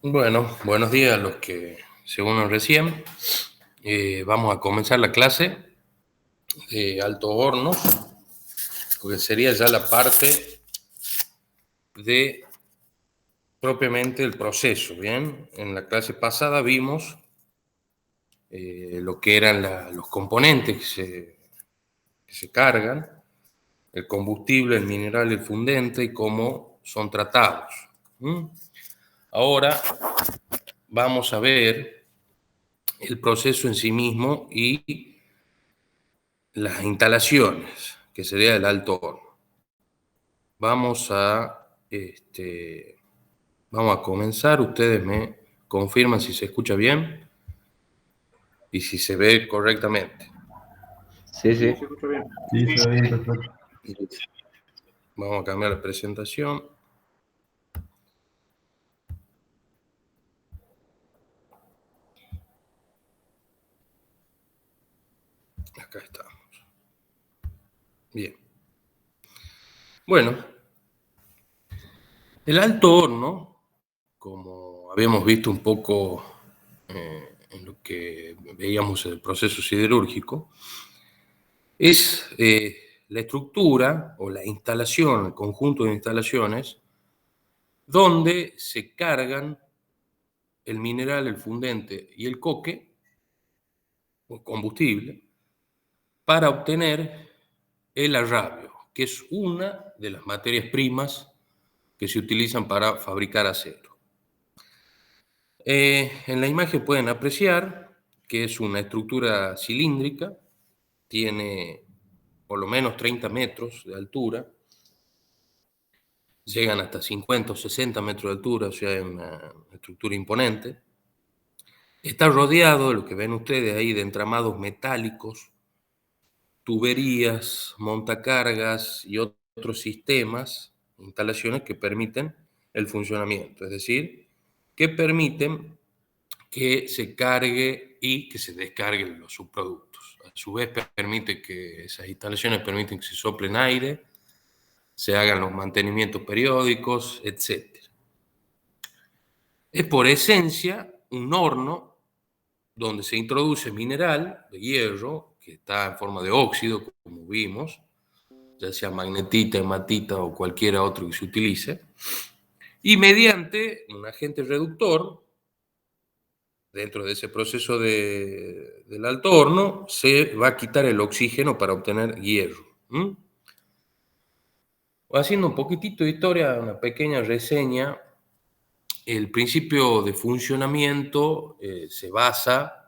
Bueno, buenos días a los que se unen recién. Vamos a comenzar la clase de alto horno, porque sería ya la parte de propiamente el proceso, ¿bien? En la clase pasada vimos lo que eran los componentes que se cargan, el combustible, el mineral, el fundente y cómo son tratados. Ahora vamos a ver el proceso en sí mismo y las instalaciones, que sería el alto horno. Vamos a comenzar. Ustedes me confirman si se escucha bien y si se ve correctamente. Sí, sí. Se escucha bien. Sí, se ve bien, perfecto. Vamos a cambiar la presentación. Acá estamos. Bien. Bueno, el alto horno, como habíamos visto un poco en lo que veíamos en el proceso siderúrgico, es la estructura o la instalación, el conjunto de instalaciones donde se cargan el mineral, el fundente y el coque, o combustible, para obtener el arrabio, que es una de las materias primas que se utilizan para fabricar acero. En la imagen pueden apreciar que es una estructura cilíndrica, tiene por lo menos 30 metros de altura, llegan hasta 50 o 60 metros de altura, o sea, es una estructura imponente. Está rodeado de lo que ven ustedes ahí de entramados metálicos, tuberías, montacargas y otros sistemas, instalaciones que permiten el funcionamiento, es decir, que permiten que se cargue y que se descarguen los subproductos. A su vez, permite que esas instalaciones permiten que se soplen aire, se hagan los mantenimientos periódicos, etc. Es por esencia un horno donde se introduce mineral de hierro, que está en forma de óxido, como vimos, ya sea magnetita, hematita o cualquiera otro que se utilice, y mediante un agente reductor, dentro de ese proceso del alto horno, se va a quitar el oxígeno para obtener hierro. Haciendo un poquitito de historia, una pequeña reseña. El principio de funcionamiento se basa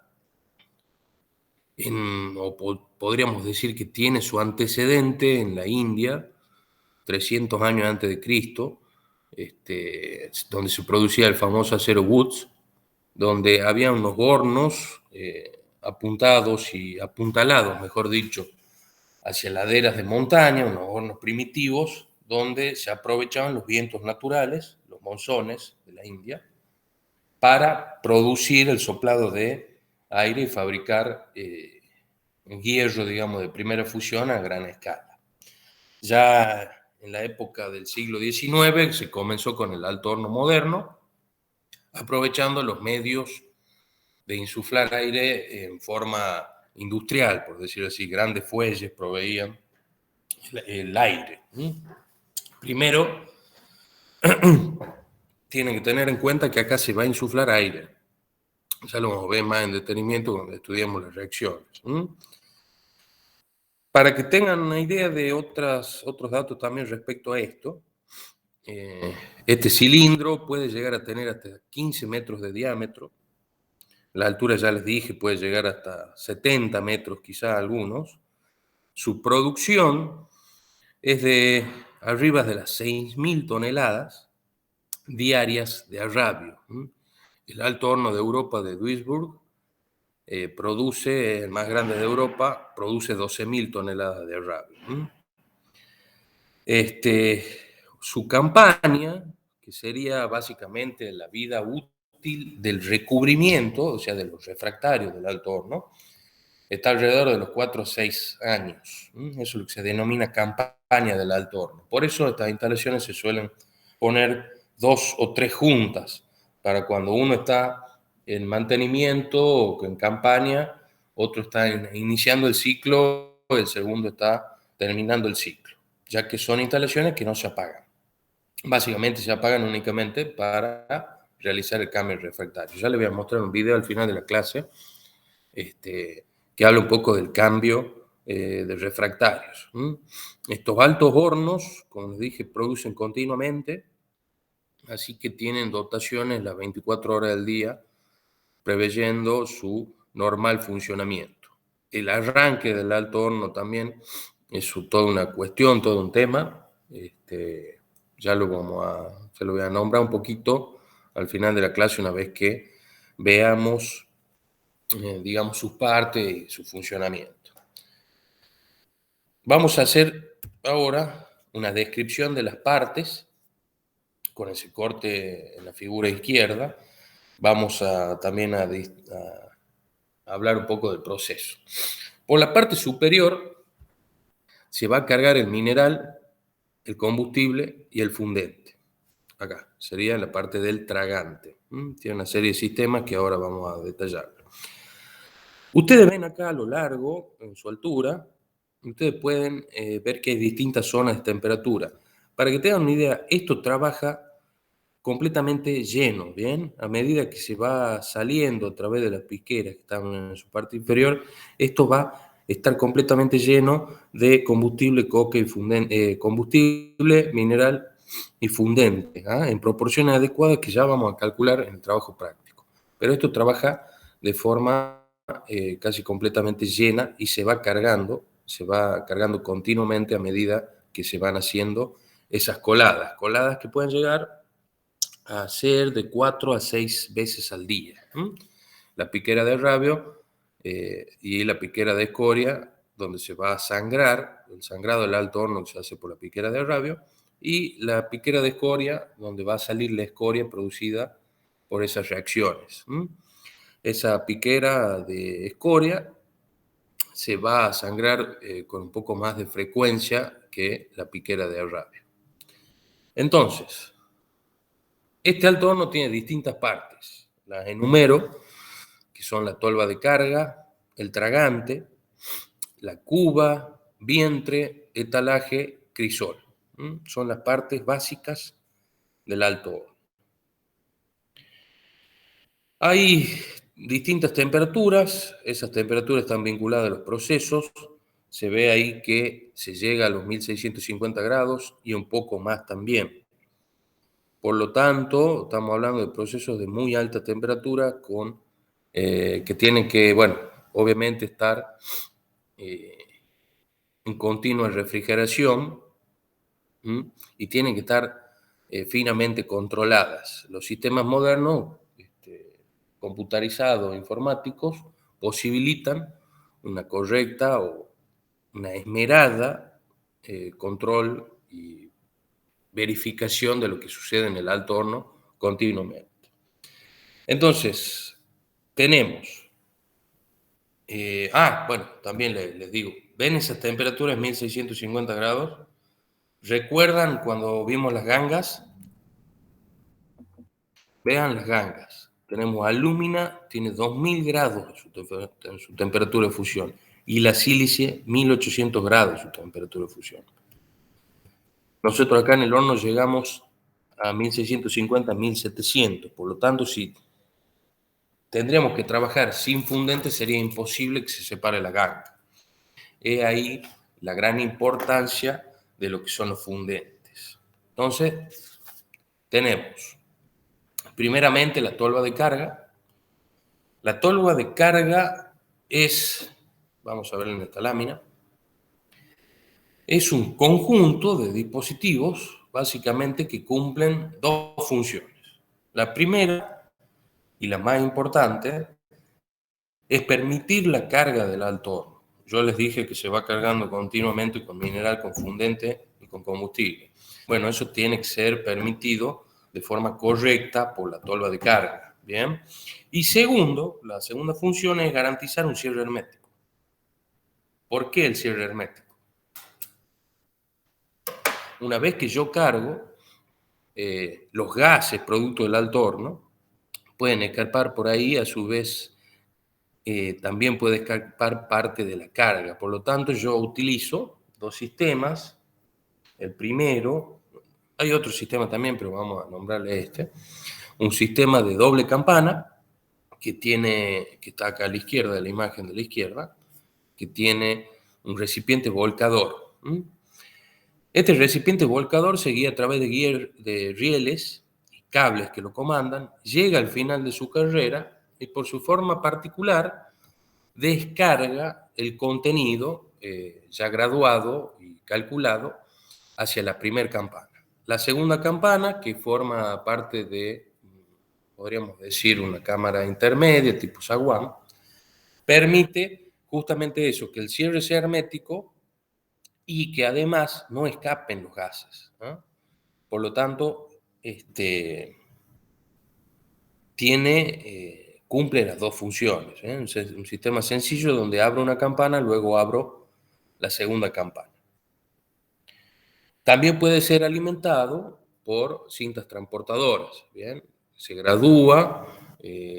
o podríamos decir que tiene su antecedente en la India, 300 años antes de Cristo, donde se producía el famoso acero Woods, donde había unos hornos apuntados y apuntalados, mejor dicho, hacia laderas de montaña, unos hornos primitivos, donde se aprovechaban los vientos naturales, los monzones de la India, para producir el soplado de aire y fabricar hierro, digamos, de primera fusión a gran escala. Ya en la época del siglo XIX se comenzó con el alto horno moderno, aprovechando los medios de insuflar aire en forma industrial, por decirlo así. Grandes fuelles proveían el aire. Primero, tienen que tener en cuenta que acá se va a insuflar aire. Ya lo vamos a ver más en detenimiento cuando estudiemos las reacciones. Para que tengan una idea de otros datos también respecto a esto, este cilindro puede llegar a tener hasta 15 metros de diámetro. La altura, ya les dije, puede llegar hasta 70 metros, quizá algunos. Su producción es de arriba de las 6.000 toneladas diarias de arrabio. El alto horno de Europa de Duisburg produce, el más grande de Europa, produce 12.000 toneladas de arrabio. Su campaña, que sería básicamente la vida útil del recubrimiento, o sea, de los refractarios del alto horno, está alrededor de los 4 o 6 años. Eso es lo que se denomina campaña del alto horno. Por eso estas instalaciones se suelen poner 2 o 3 juntas, para cuando uno está en mantenimiento o en campaña, otro está iniciando el ciclo, el segundo está terminando el ciclo, ya que son instalaciones que no se apagan. Básicamente se apagan únicamente para realizar el cambio refractario. Ya les voy a mostrar un video al final de la clase que habla un poco del cambio de refractarios. Estos altos hornos, como les dije, producen continuamente, así que tienen dotaciones las 24 horas del día, preveyendo su normal funcionamiento. El arranque del alto horno también es toda una cuestión, todo un tema. Ya se lo voy a nombrar un poquito al final de la clase una vez que veamos, digamos, sus partes y su funcionamiento. Vamos a hacer ahora una descripción de las partes con ese corte en la figura izquierda. Vamos también a hablar un poco del proceso. Por la parte superior se va a cargar el mineral, el combustible y el fundente. Acá sería la parte del tragante. Tiene una serie de sistemas que ahora vamos a detallar. Ustedes ven acá a lo largo, en su altura, ustedes pueden ver que hay distintas zonas de temperatura. Para que tengan una idea, esto trabaja completamente lleno, ¿bien? A medida que se va saliendo a través de las piqueras que están en su parte inferior, esto va a estar completamente lleno de combustible, coque y combustible, mineral y fundente, en proporciones adecuadas que ya vamos a calcular en el trabajo práctico. Pero esto trabaja de forma casi completamente llena y se va cargando continuamente a medida que se van haciendo esas coladas que pueden llegar a ser de 4 a 6 veces al día. La piquera de rabio y la piquera de escoria, donde se va a sangrar, el sangrado del alto horno que se hace por la piquera de rabio, y la piquera de escoria, donde va a salir la escoria producida por esas reacciones. Esa piquera de escoria se va a sangrar con un poco más de frecuencia que la piquera de rabio. Entonces, este alto horno tiene distintas partes. Las enumero, que son la tolva de carga, el tragante, la cuba, vientre, etalaje, crisol. Son las partes básicas del alto horno. Hay distintas temperaturas, esas temperaturas están vinculadas a los procesos. Se ve ahí que se llega a los 1650 grados y un poco más también. Por lo tanto, estamos hablando de procesos de muy alta temperatura que tienen que, bueno, obviamente estar en continua refrigeración y tienen que estar finamente controladas. Los sistemas modernos, computarizados, informáticos, posibilitan una correcta o una esmerada control y verificación de lo que sucede en el alto horno continuamente. Entonces, tenemos, bueno, también les digo, ¿ven esas temperaturas 1650 grados? ¿Recuerdan cuando vimos las gangas? Vean las gangas. Tenemos alúmina, tiene 2000 grados en su temperatura de fusión, y la sílice 1800 grados en su temperatura de fusión. Nosotros acá en el horno llegamos a 1650, 1700, por lo tanto, si tendríamos que trabajar sin fundente, sería imposible que se separe la ganga. Es ahí la gran importancia de lo que son los fundentes. Entonces, tenemos primeramente la tolva de carga. La tolva de carga es, vamos a ver en esta lámina, es un conjunto de dispositivos básicamente que cumplen dos funciones. La primera y la más importante es permitir la carga del alto horno. Yo les dije que se va cargando continuamente con mineral, con fundente y con combustible. Bueno, eso tiene que ser permitido de forma correcta por la tolva de carga. ¿Bien? Y segundo, la segunda función es garantizar un cierre hermético. ¿Por qué el cierre hermético? Una vez que yo cargo los gases producto del alto horno, pueden escapar por ahí, a su vez también puede escapar parte de la carga. Por lo tanto, yo utilizo dos sistemas. El primero, hay otro sistema también, pero vamos a nombrarle este. Un sistema de doble campana que está acá a la izquierda de la imagen de la izquierda, que tiene un recipiente volcador. Este recipiente volcador se guía a través de rieles y cables que lo comandan, llega al final de su carrera y por su forma particular descarga el contenido ya graduado y calculado hacia la primera campana. La segunda campana, que forma parte de, podríamos decir, una cámara intermedia tipo zaguán, permite justamente eso, que el cierre sea hermético y que además no escapen los gases, ¿no? Por lo tanto, cumple las dos funciones, ¿eh? Un sistema sencillo donde abro una campana, luego abro la segunda campana. También puede ser alimentado por cintas transportadoras, ¿bien? Se gradúa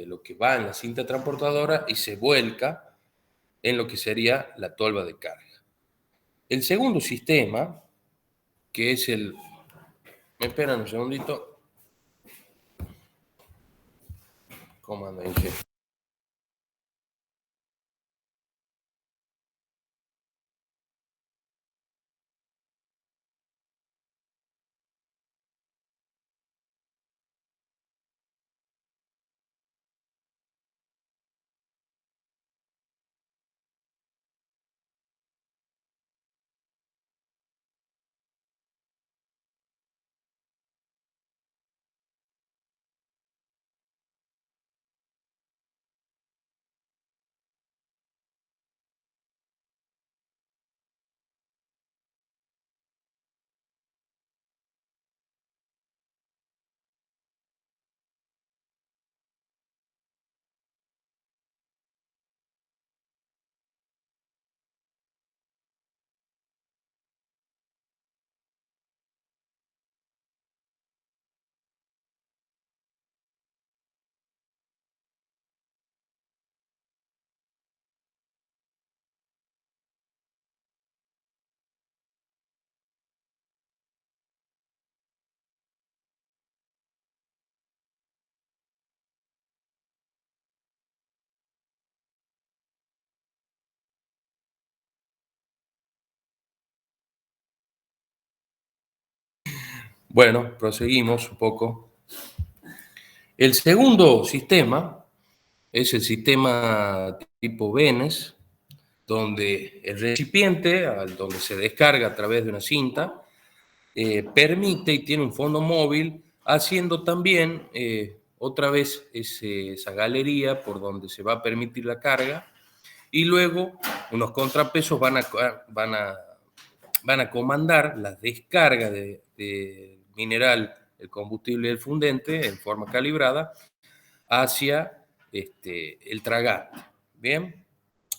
lo que va en la cinta transportadora y se vuelca en lo que sería la tolva de carga. El segundo sistema, que es el... ¿Me esperan un segundito? ¿Cómo anda, jefe? Bueno, proseguimos un poco. El segundo sistema es el sistema tipo Benes, donde el recipiente, donde se descarga a través de una cinta, permite y tiene un fondo móvil, haciendo también otra vez esa galería por donde se va a permitir la carga, y luego unos contrapesos van a comandar la descarga de mineral, el combustible y el fundente en forma calibrada hacia el tragante. Bien,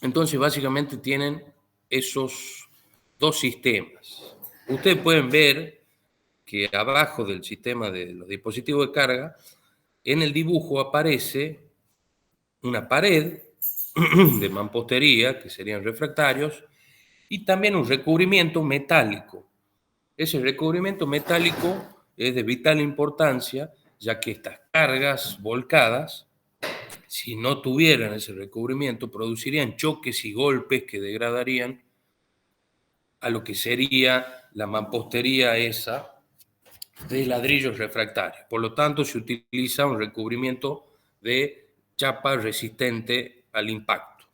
entonces básicamente tienen esos dos sistemas. Ustedes pueden ver que abajo del sistema de los dispositivos de carga, en el dibujo aparece una pared de mampostería, que serían refractarios, y también un recubrimiento metálico. Ese recubrimiento metálico es de vital importancia, ya que estas cargas volcadas, si no tuvieran ese recubrimiento, producirían choques y golpes que degradarían a lo que sería la mampostería esa de ladrillos refractarios. Por lo tanto, se utiliza un recubrimiento de chapa resistente al impacto.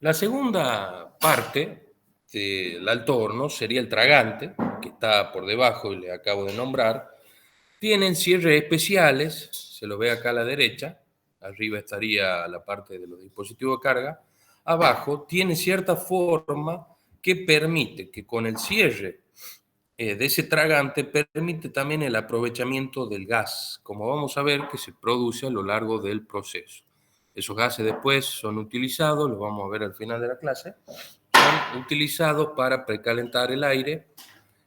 La segunda parte del alto horno sería el tragante, que está por debajo y le acabo de nombrar. Tienen cierres especiales, se los ve acá a la derecha, arriba estaría la parte de los dispositivos de carga, abajo tiene cierta forma que permite que con el cierre de ese tragante permite también el aprovechamiento del gas, como vamos a ver que se produce a lo largo del proceso. Esos gases después son utilizados, los vamos a ver al final de la clase, son utilizados para precalentar el aire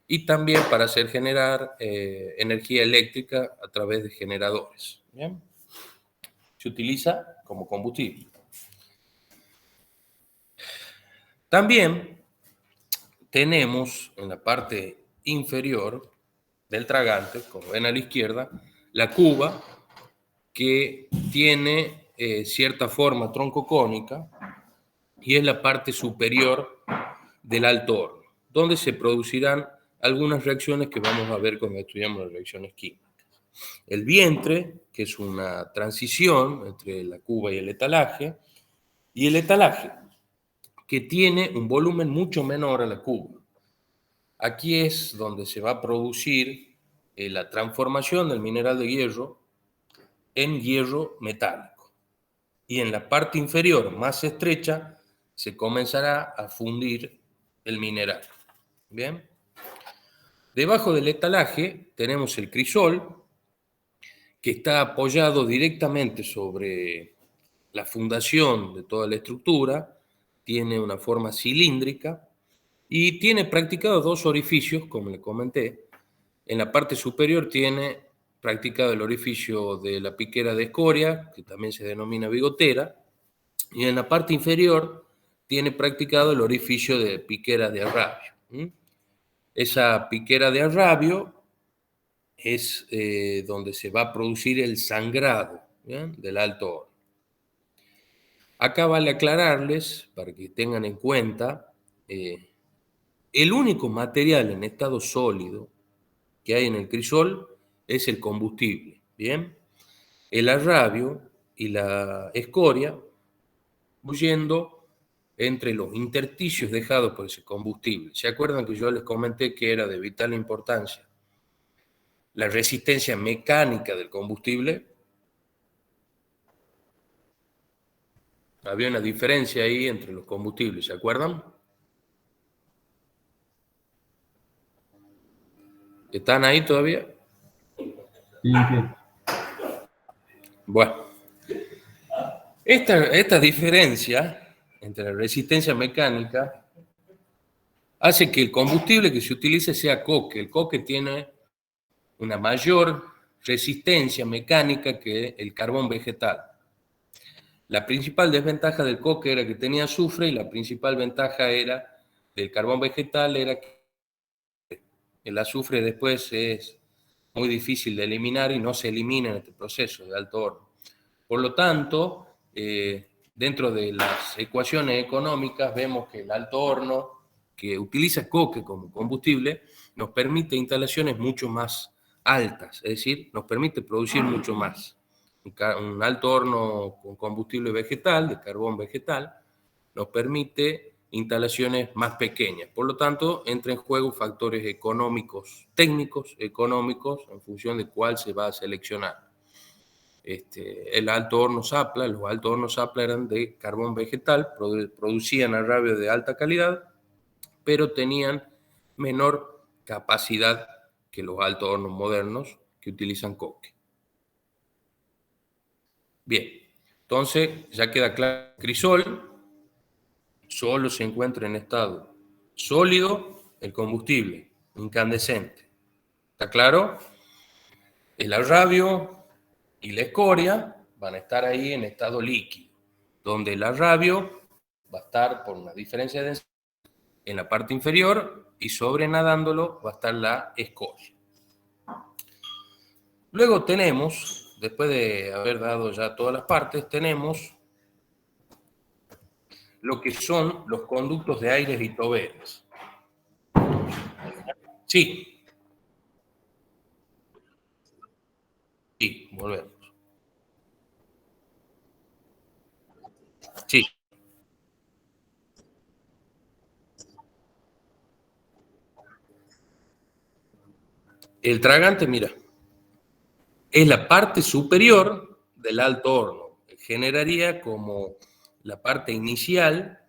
y también para hacer generar energía eléctrica a través de generadores. ¿Bien? Se utiliza como combustible. También tenemos en la parte inferior del tragante, como ven a la izquierda, la cuba, que tiene cierta forma troncocónica y es la parte superior del alto horno, donde se producirán algunas reacciones que vamos a ver cuando estudiamos las reacciones químicas. El vientre, que es una transición entre la cuba y el etalaje, que tiene un volumen mucho menor a la cuba. Aquí es donde se va a producir la transformación del mineral de hierro en hierro metálico. Y en la parte inferior, más estrecha, se comenzará a fundir el mineral. Bien. Debajo del etalaje tenemos el crisol, que está apoyado directamente sobre la fundación de toda la estructura, tiene una forma cilíndrica y tiene practicado dos orificios, como le comenté. En la parte superior tiene practicado el orificio de la piquera de escoria, que también se denomina bigotera, y en la parte inferior tiene practicado el orificio de piquera de arrabio. Esa piquera de arrabio es donde se va a producir el sangrado, ¿bien?, del alto horno. Acá vale aclararles, para que tengan en cuenta, el único material en estado sólido que hay en el crisol es el combustible, ¿bien? El arrabio y la escoria huyendo entre los intersticios dejados por ese combustible. ¿Se acuerdan que yo les comenté que era de vital importancia la resistencia mecánica del combustible? Había una diferencia ahí entre los combustibles, ¿se acuerdan? ¿Están ahí todavía? Sí, sí. Bueno, esta diferencia entre la resistencia mecánica hace que el combustible que se utilice sea coque. El coque tiene una mayor resistencia mecánica que el carbón vegetal. La principal desventaja del coque era que tenía azufre y la principal ventaja del carbón vegetal era que el azufre después es muy difícil de eliminar y no se elimina en este proceso de alto horno. Por lo tanto, dentro de las ecuaciones económicas vemos que el alto horno, que utiliza coque como combustible, nos permite instalaciones mucho más altas, es decir, nos permite producir mucho más. Un alto horno con combustible vegetal, de carbón vegetal, nos permite instalaciones más pequeñas. Por lo tanto, entra en juego factores económicos, técnicos económicos, en función de cuál se va a seleccionar. El alto horno Zapla, los altos hornos Zapla eran de carbón vegetal, producían arrabio de alta calidad, pero tenían menor capacidad que los altos hornos modernos que utilizan coque. Bien, entonces ya queda claro, el crisol solo se encuentra en estado sólido el combustible, incandescente. ¿Está claro? El arrabio y la escoria van a estar ahí en estado líquido, donde el arrabio va a estar por una diferencia de densidad en la parte inferior y sobrenadándolo va a estar la escoria. Luego tenemos, después de haber dado ya todas las partes, tenemos lo que son los conductos de aires y toberas. Sí. Sí, volvemos. Sí. El tragante, mira, es la parte superior del alto horno. Generaría como la parte inicial,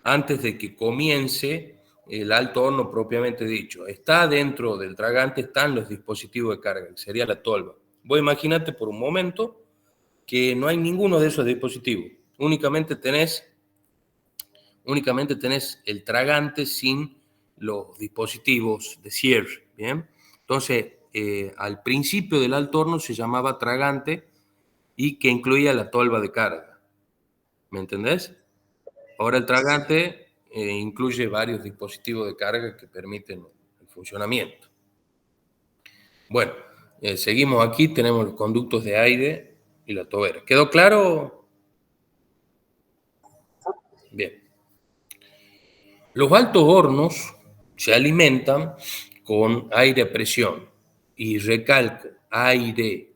antes de que comience el alto horno propiamente dicho. Está dentro del tragante, están los dispositivos de carga, que sería la tolva. Vos imaginate por un momento que no hay ninguno de esos dispositivos. Únicamente tenés el tragante sin los dispositivos de cierre, ¿bien? Entonces, al principio del alto horno se llamaba tragante y que incluía la tolva de carga, ¿me entendés? Ahora el tragante incluye varios dispositivos de carga que permiten el funcionamiento. Bueno, seguimos aquí, tenemos los conductos de aire y la tobera. ¿Quedó claro? Bien. Los altos hornos se alimentan con aire a presión. Y recalco, aire,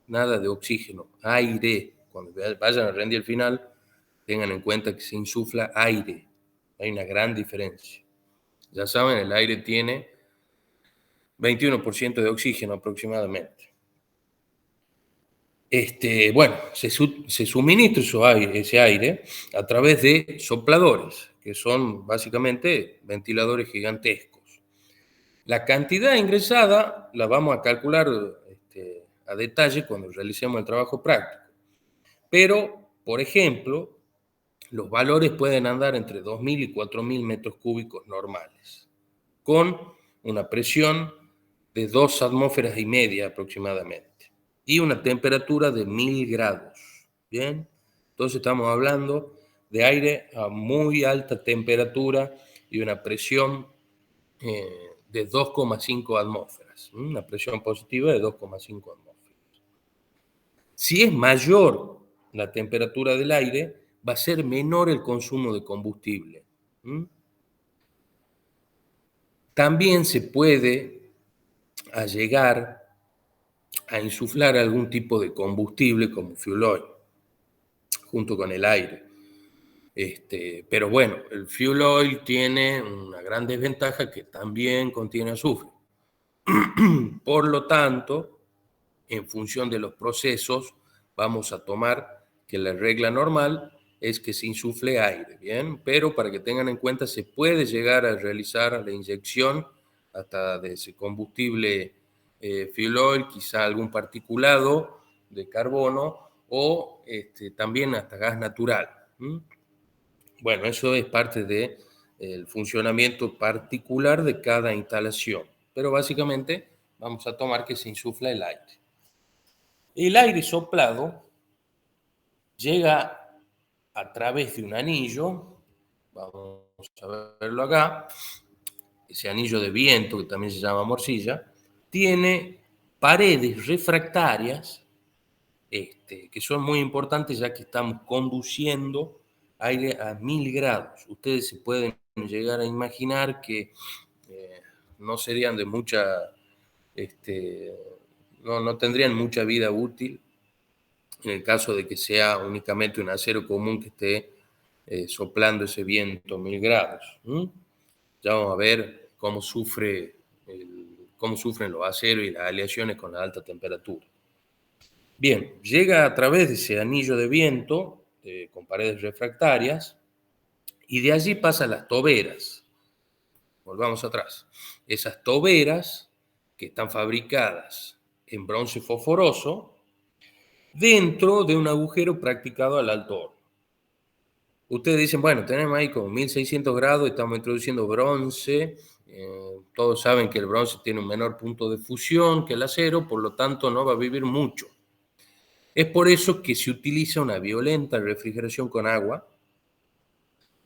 nada de oxígeno, aire. Cuando vayan a rendir el final, tengan en cuenta que se insufla aire. Hay una gran diferencia. Ya saben, el aire tiene 21% de oxígeno aproximadamente. Bueno, se suministra ese aire a través de sopladores, que son básicamente ventiladores gigantescos. La cantidad ingresada la vamos a calcular a detalle cuando realicemos el trabajo práctico. Pero, por ejemplo, los valores pueden andar entre 2.000 y 4.000 metros cúbicos normales, con una presión de 2 atmósferas y media aproximadamente y una temperatura de 1.000 grados. ¿Bien? Entonces estamos hablando de aire a muy alta temperatura y una presión de 2,5 atmósferas, una presión positiva de 2,5 atmósferas. Si es mayor la temperatura del aire, va a ser menor el consumo de combustible. También se puede llegar a insuflar algún tipo de combustible como fuel oil, junto con el aire. Pero bueno, el fuel oil tiene una gran desventaja que también contiene azufre. Por lo tanto, en función de los procesos, vamos a tomar que la regla normal es que se insufle aire, ¿bien? Pero para que tengan en cuenta, se puede llegar a realizar la inyección hasta de ese combustible fuel oil, quizá algún particulado de carbono o también hasta gas natural. Bueno, eso es parte del funcionamiento particular de cada instalación, pero básicamente vamos a tomar que se insufla el aire. El aire soplado llega a través de un anillo, vamos a verlo acá, ese anillo de viento que también se llama morcilla, tiene paredes refractarias que son muy importantes ya que estamos conduciendo aire a 1.000 grados. Ustedes se pueden llegar a imaginar que no serían de mucha, no tendrían mucha vida útil en el caso de que sea únicamente un acero común que esté soplando ese viento a 1.000 grados. Ya vamos a ver cómo sufren los aceros y las aleaciones con la alta temperatura. Bien, llega a través de ese anillo de viento con paredes refractarias y de allí pasa a las toberas. Volvamos atrás. Esas toberas que están fabricadas en bronce fosforoso dentro de un agujero practicado al alto horno. Ustedes dicen, bueno, tenemos ahí como 1.600 grados, estamos introduciendo bronce, todos saben que el bronce tiene un menor punto de fusión que el acero, por lo tanto no va a vivir mucho. Es por eso que se utiliza una violenta refrigeración con agua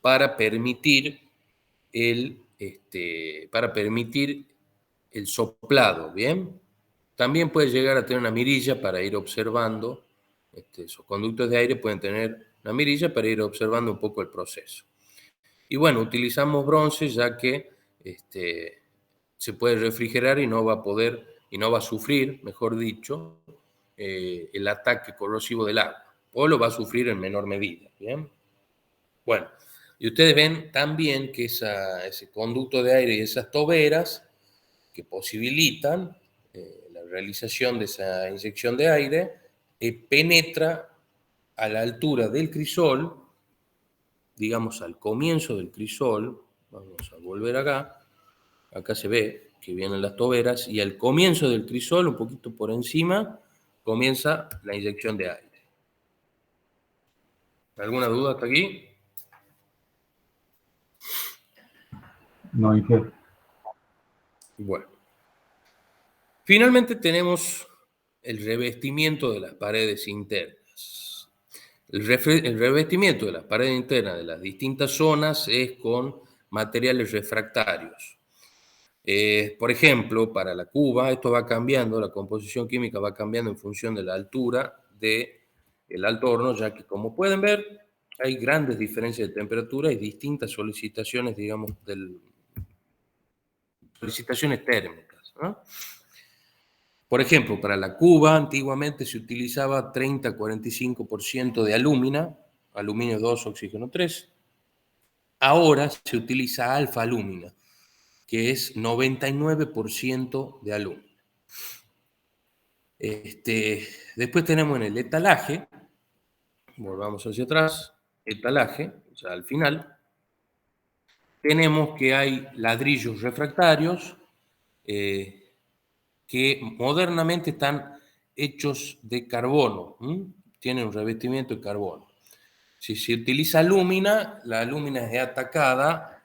para permitir el soplado, ¿bien? También puede llegar a tener una mirilla para ir observando, esos conductos de aire pueden tener una mirilla para ir observando un poco el proceso. Y bueno, utilizamos bronce ya que se puede refrigerar y no va a sufrir, mejor dicho, el ataque corrosivo del agua, o lo va a sufrir en menor medida, ¿bien? Bueno, y ustedes ven también que ese conducto de aire y esas toberas que posibilitan la realización de esa inyección de aire penetra a la altura del crisol, digamos al comienzo del crisol, vamos a volver acá se ve que vienen las toberas, y al comienzo del crisol, un poquito por encima, comienza la inyección de aire. ¿Alguna duda hasta aquí? No, Inge. Bueno. Finalmente tenemos el revestimiento de las paredes internas. El revestimiento de las paredes internas de las distintas zonas es con materiales refractarios. Por ejemplo, para la cuba, esto va cambiando, la composición química va cambiando en función de la altura del alto horno, ya que, como pueden ver, hay grandes diferencias de temperatura y distintas solicitaciones, digamos, solicitaciones térmicas, ¿no? Por ejemplo, para la cuba antiguamente se utilizaba 30-45% de alúmina, aluminio 2, oxígeno 3. Ahora se utiliza alfa-alúmina, que es 99% de alumno. Después tenemos en el etalaje, volvamos hacia atrás, etalaje, o sea, al final, tenemos que hay ladrillos refractarios que modernamente están hechos de carbono, tienen un revestimiento de carbono. Si se utiliza alúmina, la alúmina es atacada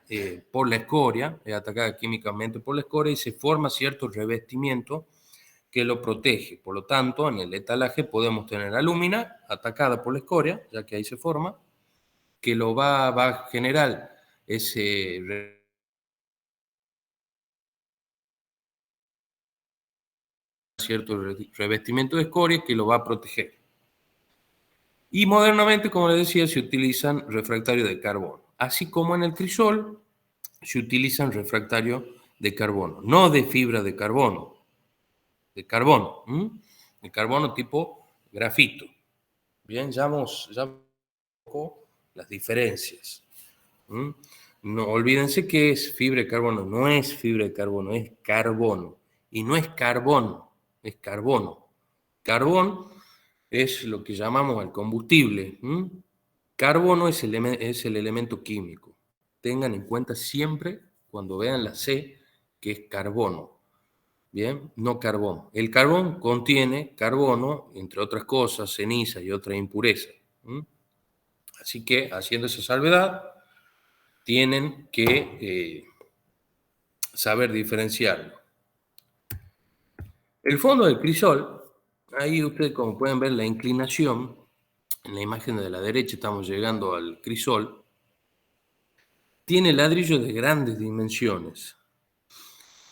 por la escoria, es atacada químicamente por la escoria y se forma cierto revestimiento que lo protege. Por lo tanto, en el etalaje podemos tener alúmina atacada por la escoria, ya que ahí se forma, que lo va a generar ese cierto revestimiento de escoria que lo va a proteger. Y modernamente, como les decía, se utilizan refractarios de carbono, así como en el crisol se utilizan refractarios de carbono, no de fibra de carbono, de carbono, de carbono tipo grafito. Bien, ya vamos un poco las diferencias. No olvídense que es fibra de carbono, no es fibra de carbono, es carbono. Y no es carbón, es carbono. Carbón es lo que llamamos el combustible. Carbono es el elemento químico. Tengan en cuenta siempre, cuando vean la C, que es carbono. Bien, no carbón. El carbón contiene carbono, entre otras cosas, ceniza y otras impurezas. Así que, haciendo esa salvedad, tienen que saber diferenciarlo. El fondo del crisol, ahí ustedes como pueden ver la inclinación, en la imagen de la derecha estamos llegando al crisol, tiene ladrillos de grandes dimensiones.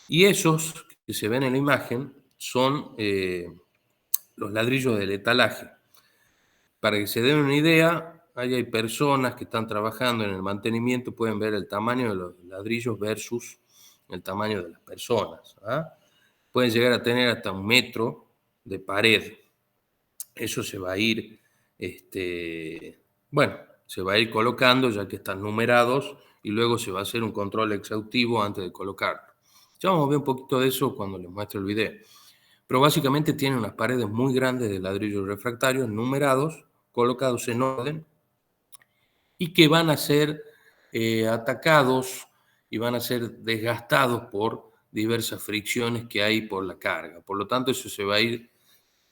Y esos que se ven en la imagen son los ladrillos del etalaje. Para que se den una idea, ahí hay personas que están trabajando en el mantenimiento, pueden ver el tamaño de los ladrillos versus el tamaño de las personas. Pueden llegar a tener hasta 1 metro de pared. Eso se va a ir, se va a ir colocando ya que están numerados y luego se va a hacer un control exhaustivo antes de colocarlo. Ya vamos a ver un poquito de eso cuando les muestre el video. Pero básicamente tiene unas paredes muy grandes de ladrillos refractarios numerados, colocados en orden y que van a ser atacados y van a ser desgastados por diversas fricciones que hay por la carga. Por lo tanto, eso se va a ir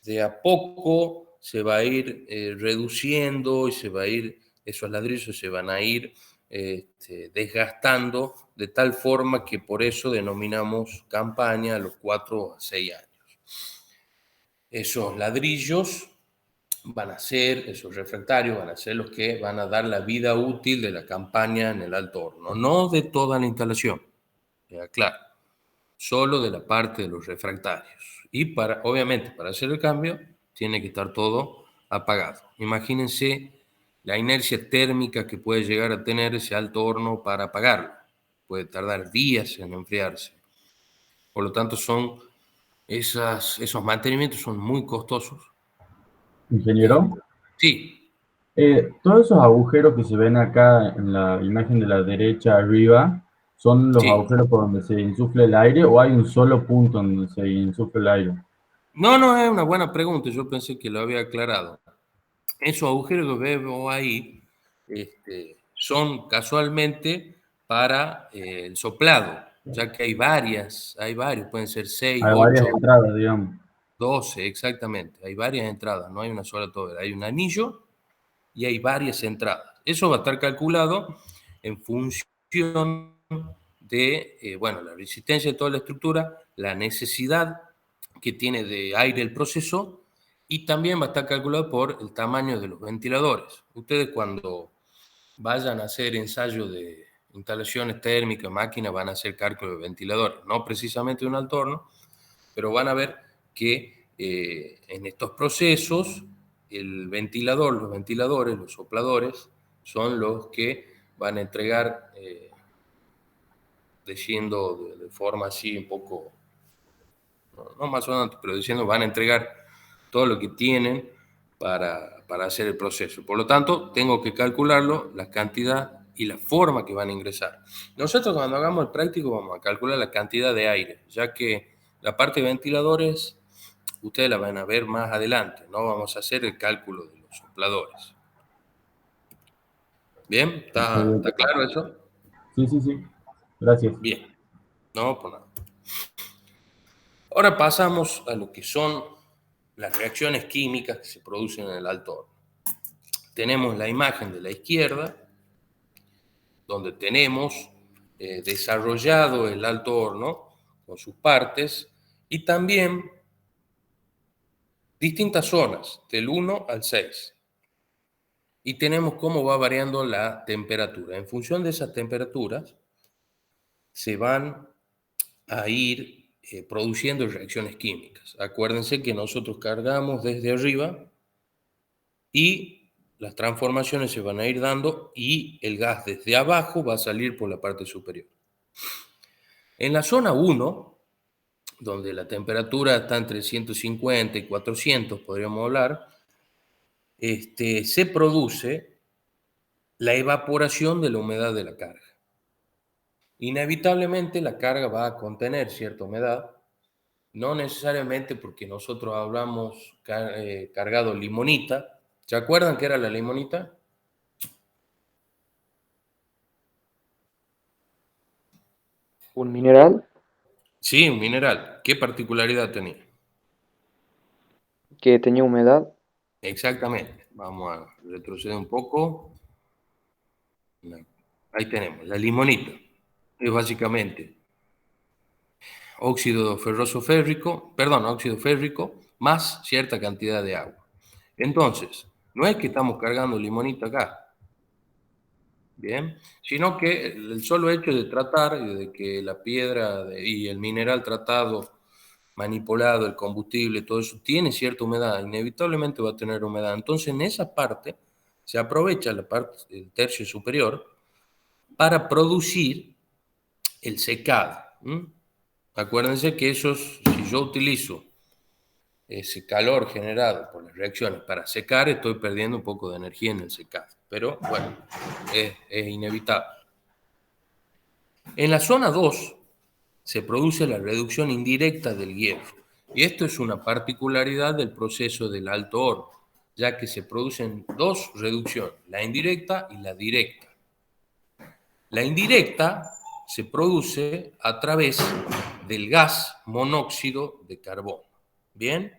de a poco, se va a ir reduciendo y esos ladrillos se van a ir desgastando de tal forma que por eso denominamos campaña a los 4 a 6 años. Esos ladrillos esos refractarios van a ser los que van a dar la vida útil de la campaña en el alto horno, no de toda la instalación, claro, solo de la parte de los refractarios. Y obviamente, para hacer el cambio, tiene que estar todo apagado. Imagínense la inercia térmica que puede llegar a tener ese alto horno para apagarlo. Puede tardar días en enfriarse. Por lo tanto, esos mantenimientos son muy costosos. Ingeniero, Sí. todos esos agujeros que se ven acá en la imagen de la derecha arriba, ¿son los Sí. agujeros por donde se insufla el aire o hay un solo punto donde se insufla el aire? No, es una buena pregunta. Yo pensé que lo había aclarado. Esos agujeros que veo ahí son casualmente para el soplado, ya que hay varios, pueden ser 6, Hay varias 8, entradas, digamos. 12, exactamente. Hay varias entradas, no hay una sola tobera. Hay un anillo y hay varias entradas. Eso va a estar calculado en función de, bueno, la resistencia de toda la estructura, la necesidad que tiene de aire el proceso, y también va a estar calculado por el tamaño de los ventiladores. Ustedes cuando vayan a hacer ensayo de instalaciones térmicas, máquinas, van a hacer cálculo de ventiladores, no precisamente de un alto horno, pero van a ver que en estos procesos el ventilador, los ventiladores, los sopladores, son los que van a entregar, diciendo de forma así un poco, no más o menos, pero diciendo, van a entregar todo lo que tienen para hacer el proceso. Por lo tanto, tengo que calcularlo, la cantidad y la forma que van a ingresar. Nosotros cuando hagamos el práctico vamos a calcular la cantidad de aire, ya que la parte de ventiladores ustedes la van a ver más adelante, no vamos a hacer el cálculo de los sopladores. ¿Bien? ¿Está claro eso? Sí, sí, sí. Gracias. Bien. No, pues nada. Ahora pasamos a lo que son las reacciones químicas que se producen en el alto horno. Tenemos la imagen de la izquierda, donde tenemos desarrollado el alto horno con sus partes y también distintas zonas, del 1 al 6. Y tenemos cómo va variando la temperatura. En función de esas temperaturas, se van a ir produciendo reacciones químicas. Acuérdense que nosotros cargamos desde arriba y las transformaciones se van a ir dando y el gas desde abajo va a salir por la parte superior. En la zona 1, donde la temperatura está entre 150 y 400, podríamos hablar, se produce la evaporación de la humedad de la carga. Inevitablemente la carga va a contener cierta humedad, no necesariamente porque nosotros hablamos cargado limonita. ¿Se acuerdan qué era la limonita? ¿Un mineral? Sí, un mineral. ¿Qué particularidad tenía? Que tenía humedad. Exactamente. Vamos a retroceder un poco. Ahí tenemos, la limonita. Es básicamente óxido férrico, más cierta cantidad de agua. Entonces, no es que estamos cargando limonita acá, ¿bien? Sino que el solo hecho de tratar, de que la piedra y el mineral tratado, manipulado, el combustible, todo eso, tiene cierta humedad, inevitablemente va a tener humedad. Entonces, en esa parte se aprovecha la parte del tercio superior para producir el secado. Acuérdense que si yo utilizo ese calor generado por las reacciones para secar, estoy perdiendo un poco de energía en el secado. Pero bueno, es inevitable. En la zona 2 se produce la reducción indirecta del hierro. Y esto es una particularidad del proceso del alto horno, ya que se producen dos reducciones, la indirecta y la directa. La indirecta se produce a través del gas monóxido de carbono. Bien,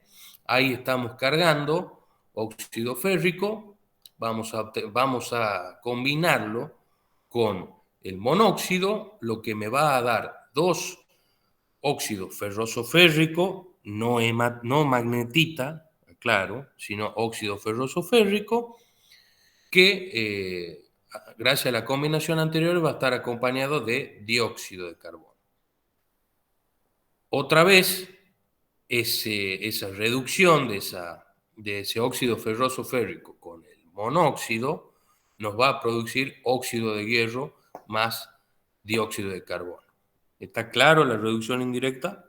ahí estamos cargando óxido férrico, vamos a combinarlo con el monóxido, lo que me va a dar dos óxidos ferroso férrico, no magnetita, claro, sino óxido ferroso férrico, que gracias a la combinación anterior va a estar acompañado de dióxido de carbono. Otra vez, esa reducción de ese óxido ferroso férrico con el monóxido nos va a producir óxido de hierro más dióxido de carbono. ¿Está claro la reducción indirecta?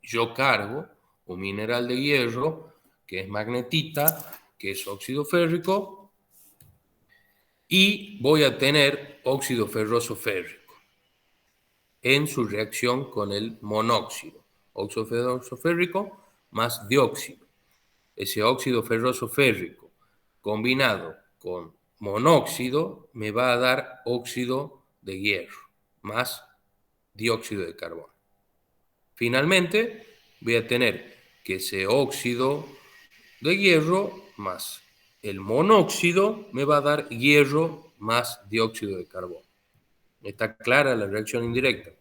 Yo cargo un mineral de hierro que es magnetita, que es óxido férrico, y voy a tener óxido ferroso férrico en su reacción con el monóxido. Óxido ferroso férrico más dióxido. Ese óxido ferroso férrico combinado con monóxido me va a dar óxido de hierro más dióxido de carbono. Finalmente voy a tener que ese óxido de hierro más el monóxido me va a dar hierro más dióxido de carbono. Está clara la reacción indirecta.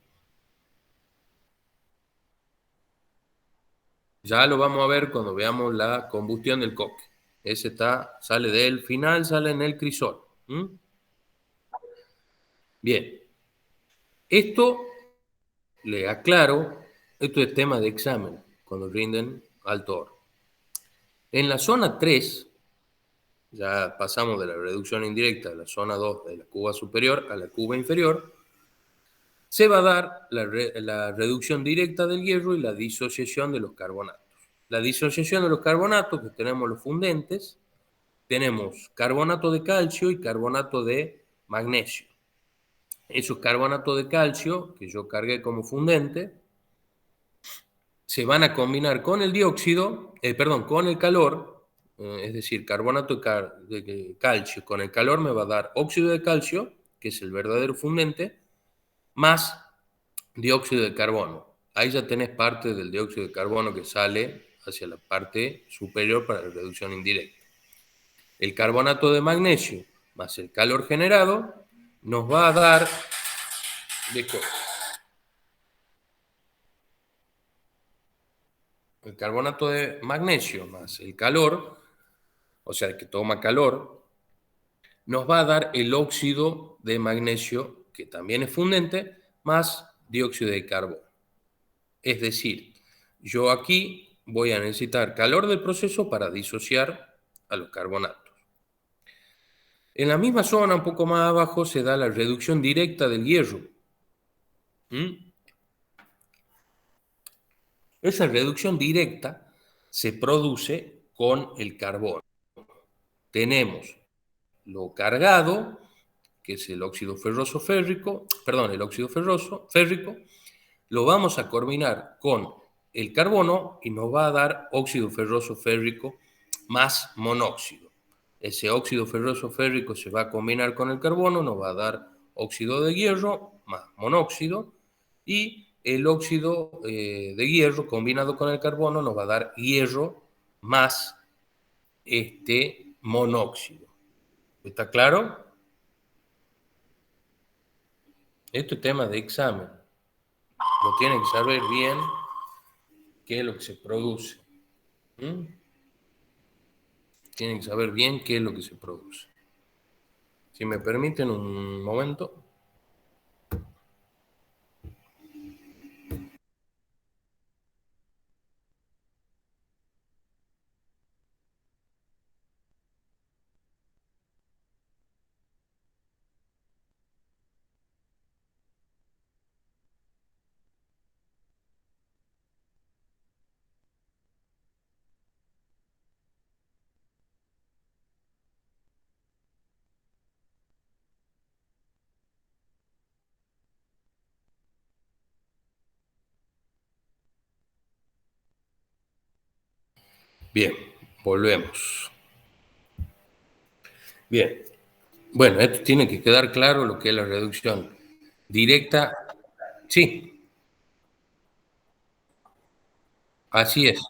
Ya lo vamos a ver cuando veamos la combustión del coque. Ese sale del final, sale en el crisol. Bien. Esto le aclaro, esto es tema de examen, cuando rinden alto oro. En la zona 3, ya pasamos de la reducción indirecta de la zona 2 de la cuba superior a la cuba inferior, se va a dar la reducción directa del hierro y la disociación de los carbonatos. La disociación de los carbonatos, que tenemos los fundentes, tenemos carbonato de calcio y carbonato de magnesio. Esos carbonatos de calcio, que yo cargué como fundente, se van a combinar con el dióxido, con el calor, es decir, carbonato de calcio con el calor me va a dar óxido de calcio, que es el verdadero fundente, más dióxido de carbono. Ahí ya tenés parte del dióxido de carbono que sale hacia la parte superior para la reducción indirecta. El carbonato de magnesio más el calor generado nos va a dar de coque. El carbonato de magnesio más el calor, o sea, que toma calor, nos va a dar el óxido de magnesio, que también es fundente, más dióxido de carbono. Es decir, yo aquí voy a necesitar calor del proceso para disociar a los carbonatos. En la misma zona, un poco más abajo, se da la reducción directa del hierro. Esa reducción directa se produce con el carbono. Tenemos lo cargado, que es el óxido ferroso férrico, el óxido ferroso férrico, lo vamos a combinar con el carbono y nos va a dar óxido ferroso férrico más monóxido. Ese óxido ferroso férrico se va a combinar con el carbono, nos va a dar óxido de hierro más monóxido, y el óxido de hierro combinado con el carbono nos va a dar hierro más monóxido. ¿Está claro? Esto es tema de examen. Lo tienen que saber bien qué es lo que se produce. Tienen que saber bien qué es lo que se produce. Si me permiten un momento. Bien, volvemos. Bien. Bueno, esto tiene que quedar claro lo que es la reducción directa. Sí, así es.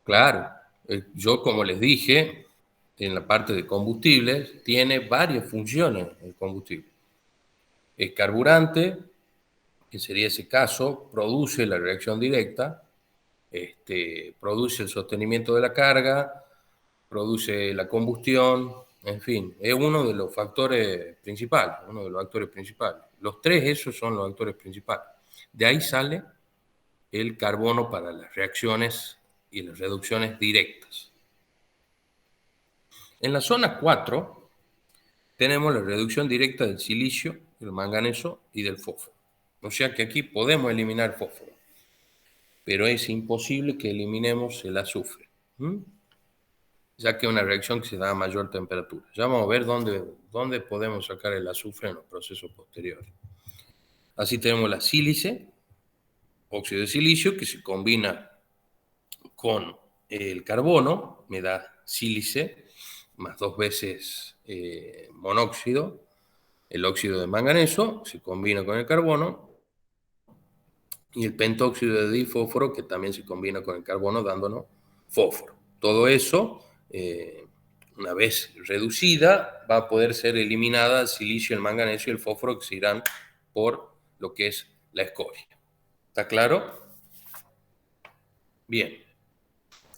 Claro. Yo, como les dije, en la parte de combustibles, tiene varias funciones el combustible. El carburante, que sería ese caso, produce la reacción directa, produce el sostenimiento de la carga, produce la combustión, en fin, es uno de los factores principales, uno de los actores principales. Los tres esos son los actores principales. De ahí sale el carbono para las reacciones y las reducciones directas. En la zona 4 tenemos la reducción directa del silicio, del manganeso y del fósforo. O sea que aquí podemos eliminar fósforo, pero es imposible que eliminemos el azufre, ya que es una reacción que se da a mayor temperatura. Ya vamos a ver dónde podemos sacar el azufre en los procesos posteriores. Así tenemos la sílice, óxido de silicio, que se combina con el carbono, me da sílice, más 2 veces monóxido. El óxido de manganeso se combina con el carbono, y el pentóxido de difósforo, que también se combina con el carbono, dándonos fósforo. Todo eso una vez reducida, va a poder ser eliminada el silicio, el manganeso y el fósforo, que se irán por lo que es la escoria. ¿Está claro? Bien.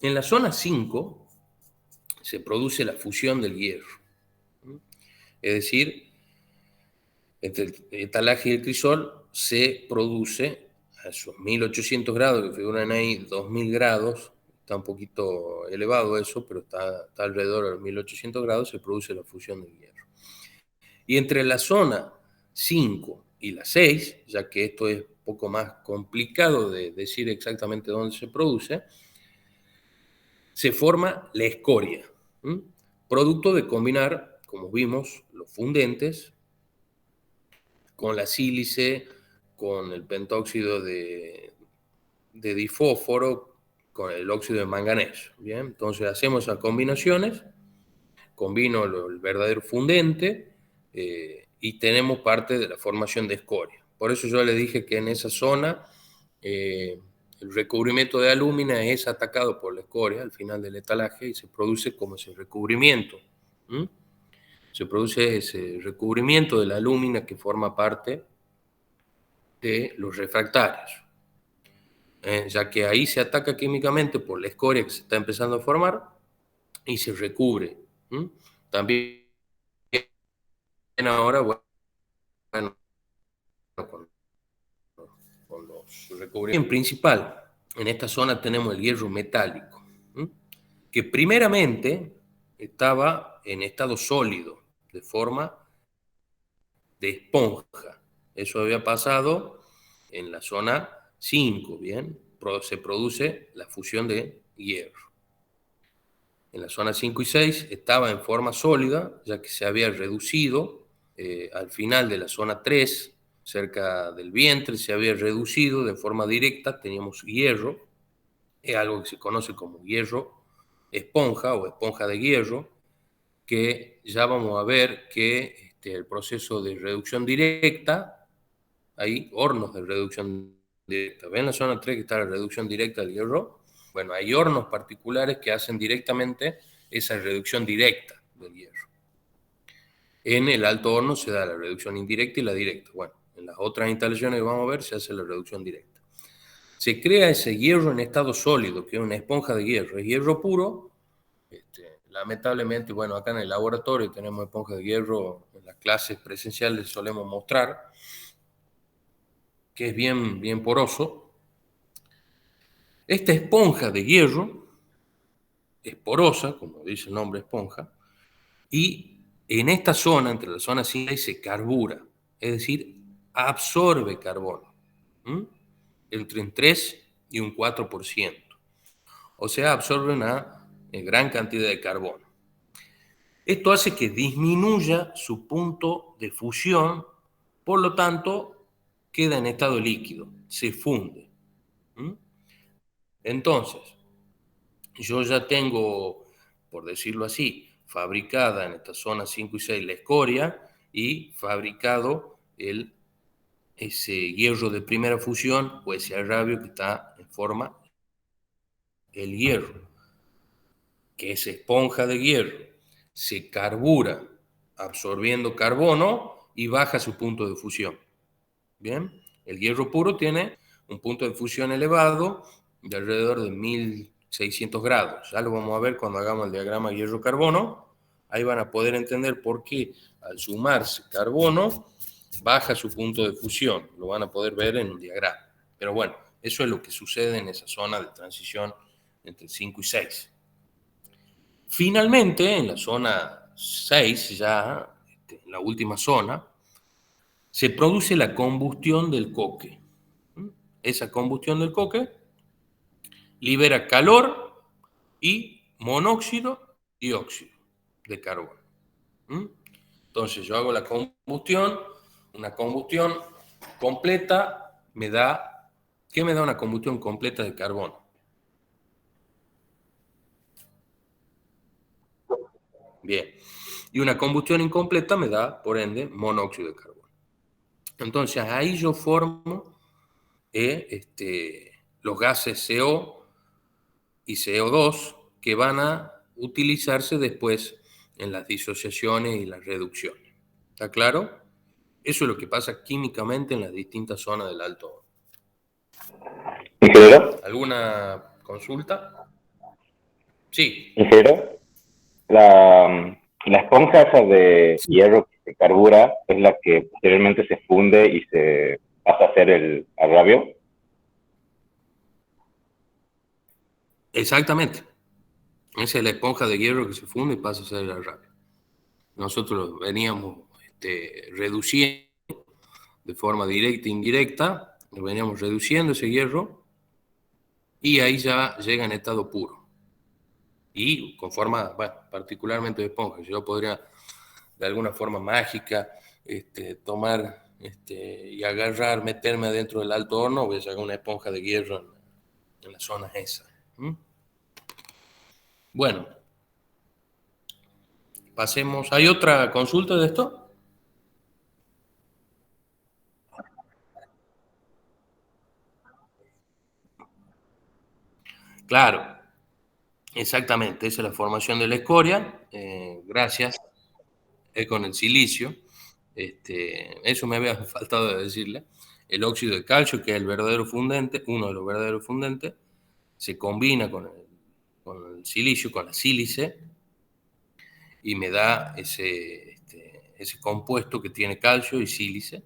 En la zona 5 se produce la fusión del hierro. Es decir, entre el etalaje y el crisol se produce a esos 1800 grados, que figuran ahí 2000 grados, está un poquito elevado eso, pero está alrededor de los 1800 grados, se produce la fusión del hierro. Y entre la zona 5 y la 6, ya que esto es un poco más complicado de decir exactamente dónde se produce, se forma la escoria, producto de combinar, como vimos, los fundentes con la sílice, con el pentóxido de difósforo, con el óxido de manganeso. ¿Bien? Entonces hacemos esas combinaciones, combino el verdadero fundente y tenemos parte de la formación de escoria. Por eso yo le dije que en esa zona el recubrimiento de alúmina es atacado por la escoria al final del etalaje y se produce como ese recubrimiento. Se produce ese recubrimiento de la alúmina que forma parte de los refractarios. Ya que ahí se ataca químicamente por la escoria que se está empezando a formar y se recubre. También ahora, bueno, con los recubrimientos. En principal, en esta zona tenemos el hierro metálico, que primeramente estaba en estado sólido, de forma de esponja. Eso había pasado en la zona 5, ¿bien? Se produce la fusión de hierro. En la zona 5 y 6 estaba en forma sólida, ya que se había reducido al final de la zona 3, cerca del vientre, se había reducido de forma directa, teníamos hierro, es algo que se conoce como hierro esponja o esponja de hierro, que ya vamos a ver que el proceso de reducción directa, hay hornos de reducción directa. ¿Ven la zona 3 que está la reducción directa del hierro? Bueno, hay hornos particulares que hacen directamente esa reducción directa del hierro. En el alto horno se da la reducción indirecta y la directa. Bueno, en las otras instalaciones que vamos a ver se hace la reducción directa. Se crea ese hierro en estado sólido, que es una esponja de hierro. Es hierro puro. Lamentablemente, bueno, acá en el laboratorio tenemos esponjas de hierro, en las clases presenciales solemos mostrar que es bien poroso. Esta esponja de hierro es porosa, como dice el nombre esponja, y en esta zona, entre la zona 5 y 6, se carbura, es decir, absorbe carbono, entre un 3 y un 4%. O sea, absorbe una gran cantidad de carbono. Esto hace que disminuya su punto de fusión, por lo tanto, queda en estado líquido, se funde. Entonces, yo ya tengo, por decirlo así, fabricada en esta zona 5 y 6 la escoria y fabricado ese hierro de primera fusión o ese agravio que está en forma el hierro, que es esponja de hierro, se carbura absorbiendo carbono y baja su punto de fusión. Bien, el hierro puro tiene un punto de fusión elevado de alrededor de 1600 grados. Ya lo vamos a ver cuando hagamos el diagrama hierro-carbono. Ahí van a poder entender por qué al sumarse carbono baja su punto de fusión. Lo van a poder ver en un diagrama. Pero bueno, eso es lo que sucede en esa zona de transición entre 5 y 6. Finalmente, en la zona 6, ya en la última zona, se produce la combustión del coque. Esa combustión del coque libera calor y monóxido y óxido de carbono. Entonces yo hago la combustión, una combustión completa me da, ¿qué me da una combustión completa de carbono? Bien, y una combustión incompleta me da, por ende, monóxido de carbono. Entonces ahí yo formo los gases CO y CO2 que van a utilizarse después en las disociaciones y las reducciones. ¿Está claro? Eso es lo que pasa químicamente en las distintas zonas del alto horno. Ingeniero, ¿Alguna consulta? Sí. ingeniero, la esponja esa de hierro que se carbura es la que posteriormente se funde y se pasa a hacer el arrabio. Exactamente. Esa es la esponja de hierro que se funde y pasa a ser el arrabio. Nosotros veníamos reduciendo de forma directa e indirecta, veníamos reduciendo ese hierro y ahí ya llega en estado puro. Y con forma, bueno, particularmente de esponja. Yo podría de alguna forma mágica tomar y agarrar, meterme adentro del alto horno, voy a sacar una esponja de hierro en la zona esa. ¿Mm? Bueno, pasemos. ¿Hay otra consulta de esto? Claro, exactamente. Esa es la formación de la escoria. Gracias. Con el silicio. Eso me había faltado de decirle. El óxido de calcio, que es el verdadero fundente, uno de los verdaderos fundentes, se combina con el silicio, con la sílice, y me da ese compuesto que tiene calcio y sílice.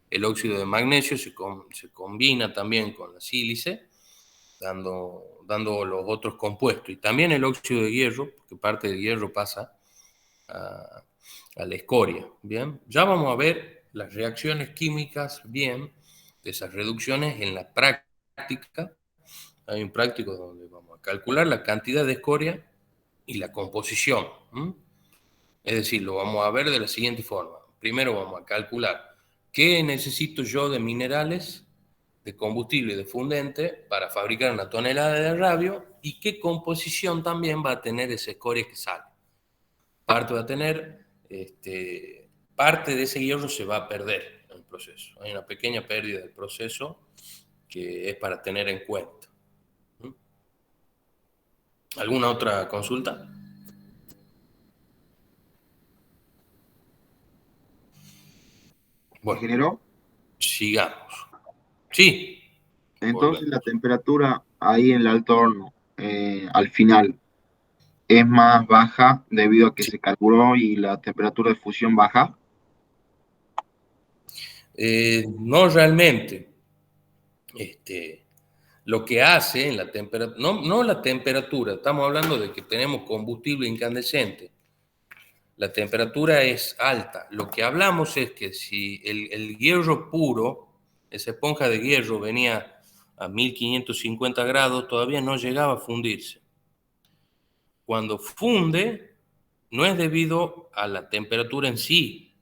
El óxido de magnesio se combina también con la sílice, dando los otros compuestos. Y también el óxido de hierro, porque parte del hierro pasa a la escoria. Bien, ya vamos a ver las reacciones químicas, bien, de esas reducciones en la práctica. Hay un práctico donde vamos a calcular la cantidad de escoria y la composición. Es decir, lo vamos a ver de la siguiente forma. Primero vamos a calcular qué necesito yo de minerales, de combustible y de fundente para fabricar una tonelada de arrabio y qué composición también va a tener esa escoria que sale. Parte va a tener, parte de ese hierro se va a perder en el proceso. Hay una pequeña pérdida del proceso que es para tener en cuenta. ¿Alguna otra consulta? Bueno, Ingeniero, sigamos. Sí, entonces volvemos. la temperatura ahí en el alto horno, al final, es más baja debido a que Sí. se carburó y la temperatura de fusión baja. No realmente. Lo que hace en la temperatura, no la temperatura, estamos hablando de que tenemos combustible incandescente. La temperatura es alta. Lo que hablamos es que si el hierro puro, esa esponja de hierro venía a 1550 grados, todavía no llegaba a fundirse. Cuando funde, no es debido a la temperatura en sí,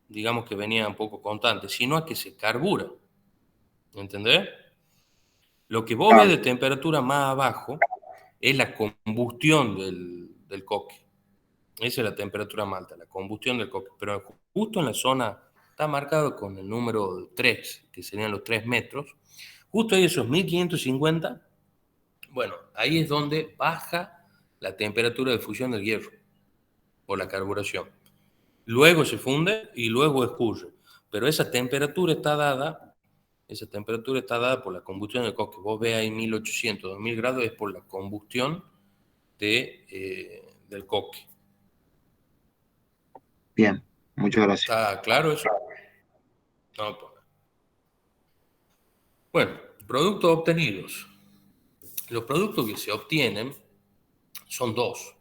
digamos que venía un poco constante, sino a que se carbura. ¿Entendés? Lo que vos ves de temperatura más abajo es la combustión del coque. Esa es la temperatura más alta, la combustión del coque. Pero justo en la zona, está marcado con el número 3, que serían los 3 metros, justo ahí esos 1550, bueno, ahí es donde baja la temperatura de fusión del hierro, o la carburación. Luego se funde y luego escurre. Pero esa temperatura está dada por la combustión del coque. Vos ves ahí 1800, 2000 grados, es por la combustión del coque. Bien, muchas gracias. ¿Está claro eso? No, pues. Bueno, productos obtenidos. Los productos que se obtienen son dos.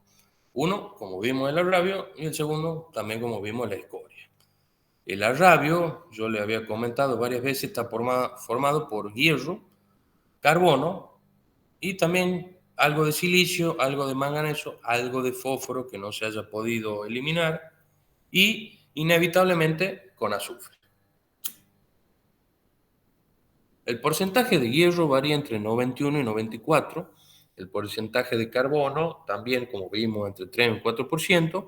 Uno, como vimos el arrabio, y el segundo, también como vimos la escoria. El arrabio, yo le había comentado varias veces, está formado por hierro, carbono y también algo de silicio, algo de manganeso, algo de fósforo que no se haya podido eliminar y inevitablemente con azufre. El porcentaje de hierro varía entre 91 y 94, el porcentaje de carbono también, como vimos, entre 3 y 4%,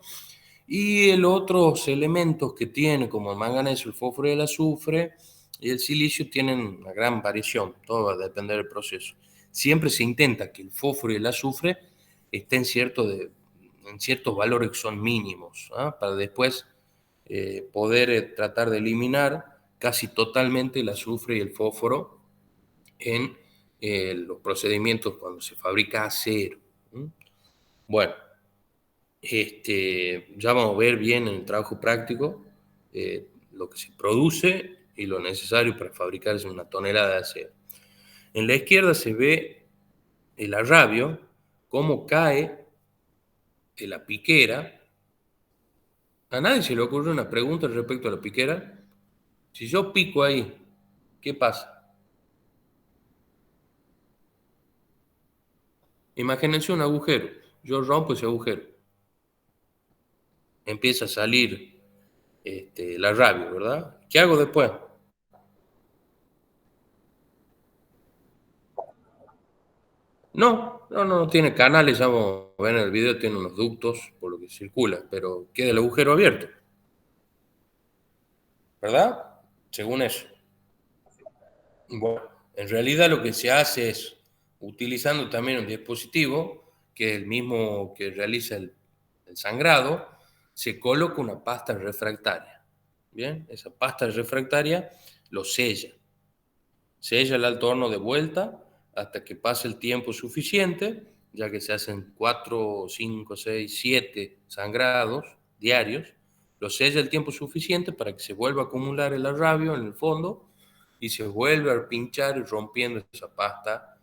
y los otros elementos que tiene, como el manganeso, el fósforo y el azufre, y el silicio, tienen una gran variación, todo va a depender del proceso. Siempre se intenta que el fósforo y el azufre estén en ciertos valores que son mínimos, ¿ah? Para después poder tratar de eliminar casi totalmente el azufre y el fósforo en los procedimientos cuando se fabrica acero. Bueno, ya vamos a ver bien en el trabajo práctico lo que se produce y lo necesario para fabricar una tonelada de acero. En la izquierda se ve el arrabio, cómo cae de la piquera. A nadie se le ocurre una pregunta respecto a la piquera. Si yo pico ahí, ¿qué pasa? Imagínense un agujero. Yo rompo ese agujero. Empieza a salir el arrabio, ¿verdad? ¿Qué hago después? No tiene canales, ya vamos a ver en el video, tiene unos ductos por lo que circula, pero queda el agujero abierto, ¿verdad? Según eso. Bueno, en realidad lo que se hace es, utilizando también un dispositivo, que es el mismo que realiza el sangrado, se coloca una pasta refractaria. Bien, esa pasta refractaria lo sella el alto horno de vuelta hasta que pase el tiempo suficiente, ya que se hacen 4, 5, 6, 7 sangrados diarios, lo sella el tiempo suficiente para que se vuelva a acumular el arrabio en el fondo y se vuelve a pinchar rompiendo esa pasta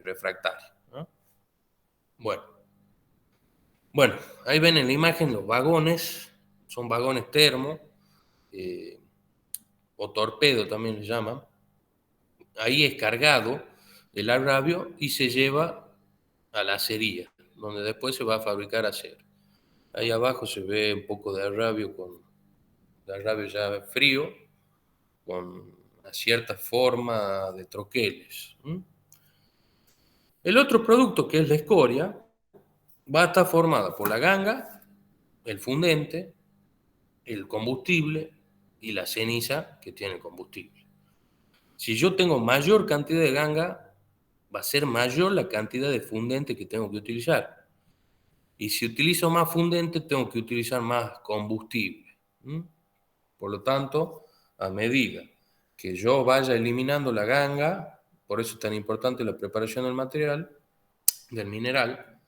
refractaria, ¿no? Bueno, ahí ven en la imagen los vagones, son vagones termo, o torpedo también le llaman. Ahí es cargado el arrabio y se lleva a la acería, donde después se va a fabricar acero. Ahí abajo se ve un poco de arrabio, ya frío, con una cierta forma de troqueles. El otro producto, que es la escoria, va a estar formada por la ganga, el fundente, el combustible y la ceniza que tiene el combustible. Si yo tengo mayor cantidad de ganga, va a ser mayor la cantidad de fundente que tengo que utilizar. Y si utilizo más fundente, tengo que utilizar más combustible. Por lo tanto, a medida que yo vaya eliminando la ganga, por eso es tan importante la preparación del mineral,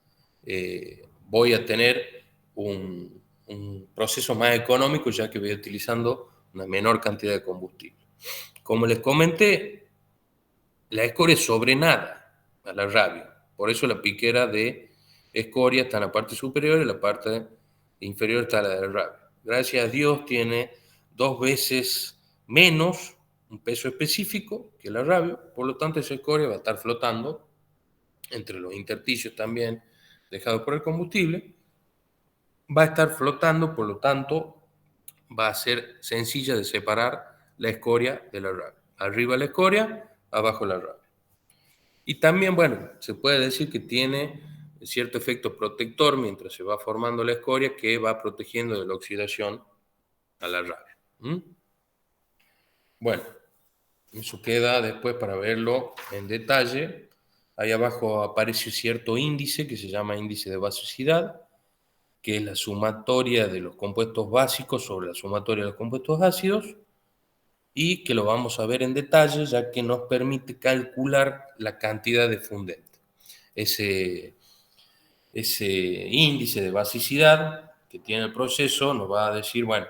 voy a tener un proceso más económico, ya que voy utilizando una menor cantidad de combustible. Como les comenté, la escoria es sobrenada al arrabio. Por eso la piquera de escoria está en la parte superior y la parte inferior está la del arrabio. Gracias a Dios tiene 2 veces menos un peso específico que el arrabio, por lo tanto esa escoria va a estar flotando entre los intersticios también dejados por el combustible, va a estar flotando, por lo tanto va a ser sencilla de separar la escoria del arrabio. Arriba la escoria, abajo el arrabio. Y también, bueno, se puede decir que tiene cierto efecto protector mientras se va formando la escoria, que va protegiendo de la oxidación al arrabio. Bueno, eso queda después para verlo en detalle. Ahí abajo aparece cierto índice que se llama índice de basicidad, que es la sumatoria de los compuestos básicos sobre la sumatoria de los compuestos ácidos, y que lo vamos a ver en detalle, ya que nos permite calcular la cantidad de fundente. Ese índice de basicidad que tiene el proceso nos va a decir, bueno,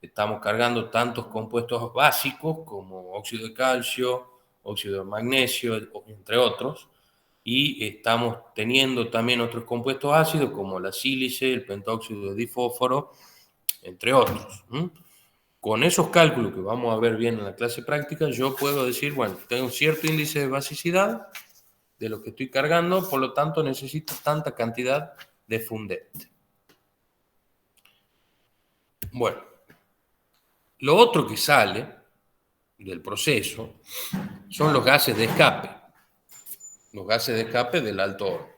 estamos cargando tantos compuestos básicos como óxido de calcio, óxido de magnesio, entre otros, y estamos teniendo también otros compuestos ácidos como la sílice, el pentóxido de difósforo, entre otros. Con esos cálculos que vamos a ver bien en la clase práctica, yo puedo decir, bueno, tengo un cierto índice de basicidad de lo que estoy cargando, por lo tanto necesito tanta cantidad de fundente. Bueno, lo otro que sale del proceso son los gases de escape. Los gases de escape del alto horno.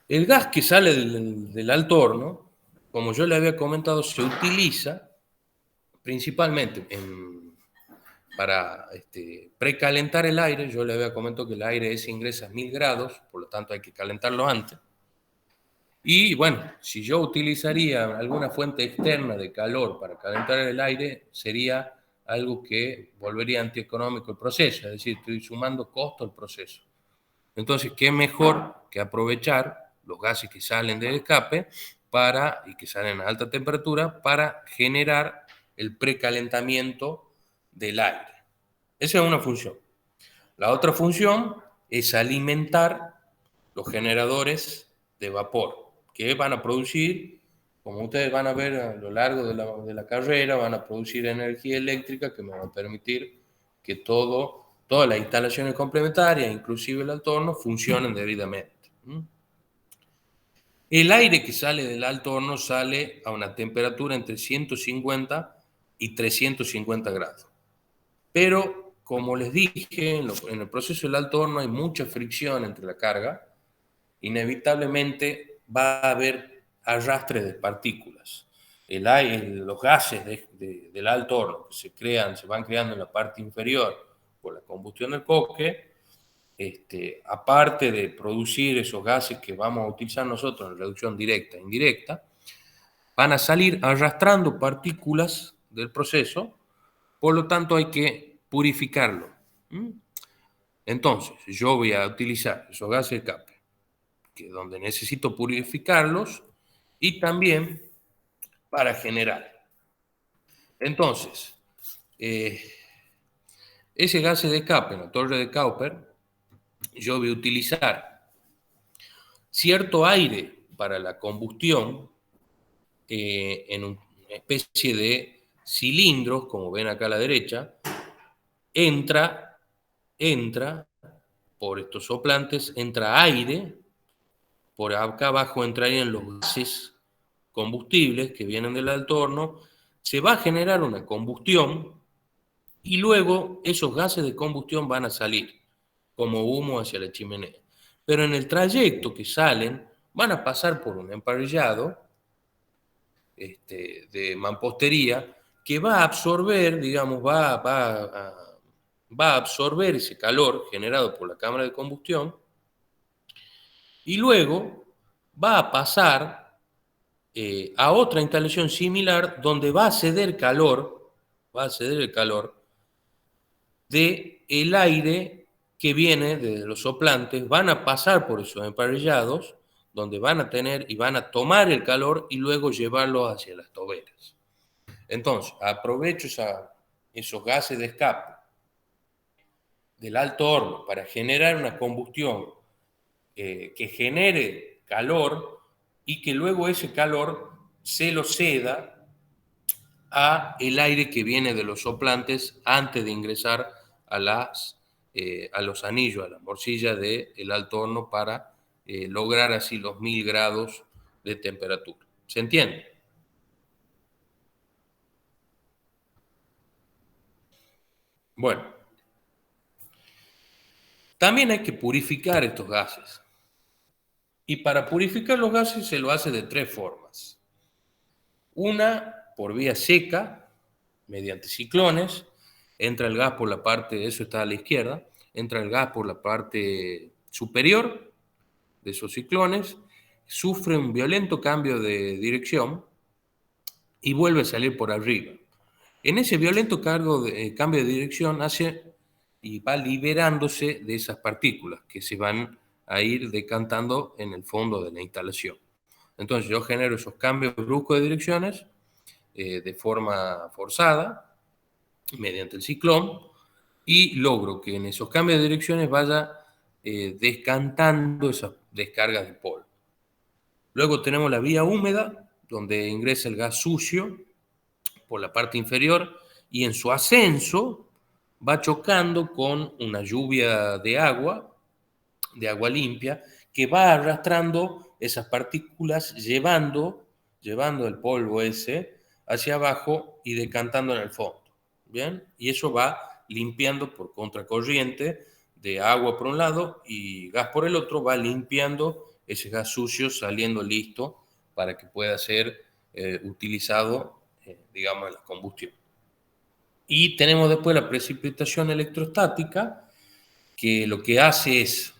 El gas que sale del alto horno, como yo le había comentado, se utiliza principalmente para precalentar el aire. Yo le había comentado que el aire ingresa a 1000 grados, por lo tanto hay que calentarlo antes. Y bueno, si yo utilizaría alguna fuente externa de calor para calentar el aire, sería algo que volvería antieconómico el proceso, es decir, estoy sumando costo al proceso. Entonces, ¿qué mejor que aprovechar los gases que salen del escape y que salen a alta temperatura para generar el precalentamiento del aire? Esa es una función. La otra función es alimentar los generadores de vapor, que van a producir, como ustedes van a ver a lo largo de la carrera, van a producir energía eléctrica que me va a permitir que todas las instalaciones complementarias, inclusive el alto horno, funcionen debidamente. El aire que sale del alto horno sale a una temperatura entre 150 y 350 grados. Pero, como les dije, en el proceso del alto horno hay mucha fricción entre la carga. Inevitablemente va a haber arrastre de partículas. Los gases del alto horno que se van creando en la parte inferior por la combustión del coque, aparte de producir esos gases que vamos a utilizar nosotros en reducción directa e indirecta, van a salir arrastrando partículas del proceso, por lo tanto hay que purificarlo. Entonces, yo voy a utilizar esos gases de escape, donde necesito purificarlos, y también para generar. Entonces, ese gas de escape en la torre de Cooper, yo voy a utilizar cierto aire para la combustión en una especie de cilindros, como ven acá a la derecha. Entra por estos soplantes, entra aire. Por acá abajo entrarían los gases combustibles que vienen del alto horno, se va a generar una combustión y luego esos gases de combustión van a salir como humo hacia la chimenea. Pero en el trayecto que salen van a pasar por un emparrillado de mampostería que va a absorber, digamos, va a absorber ese calor generado por la cámara de combustión y luego va a pasar a otra instalación similar donde va a ceder el calor del aire que viene de los soplantes, van a pasar por esos emparrillados donde van a tener y van a tomar el calor y luego llevarlo hacia las toberas. Entonces, aprovecho esos gases de escape del alto horno para generar una combustión que genere calor y que luego ese calor se lo ceda a el aire que viene de los soplantes antes de ingresar a los anillos, a la morcilla del alto horno para lograr así los 1000 grados de temperatura. ¿Se entiende? Bueno, también hay que purificar estos gases. Y para purificar los gases se lo hace de 3 formas. Una, por vía seca, mediante ciclones. Entra el gas por la parte, eso está a la izquierda, entra el gas por la parte superior de esos ciclones, sufre un violento cambio de dirección y vuelve a salir por arriba. En ese violento cambio de dirección y va liberándose de esas partículas que se van a ir decantando en el fondo de la instalación. Entonces yo genero esos cambios bruscos de direcciones de forma forzada, mediante el ciclón, y logro que en esos cambios de direcciones vaya descantando esas descargas de polvo. Luego tenemos la vía húmeda, donde ingresa el gas sucio por la parte inferior y en su ascenso va chocando con una lluvia de agua limpia, que va arrastrando esas partículas, llevando el polvo ese hacia abajo y decantando en el fondo. ¿Bien? Y eso va limpiando por contracorriente de agua por un lado y gas por el otro, va limpiando ese gas sucio, saliendo listo para que pueda ser utilizado, digamos, en la combustión. Y tenemos después la precipitación electrostática, que lo que hace es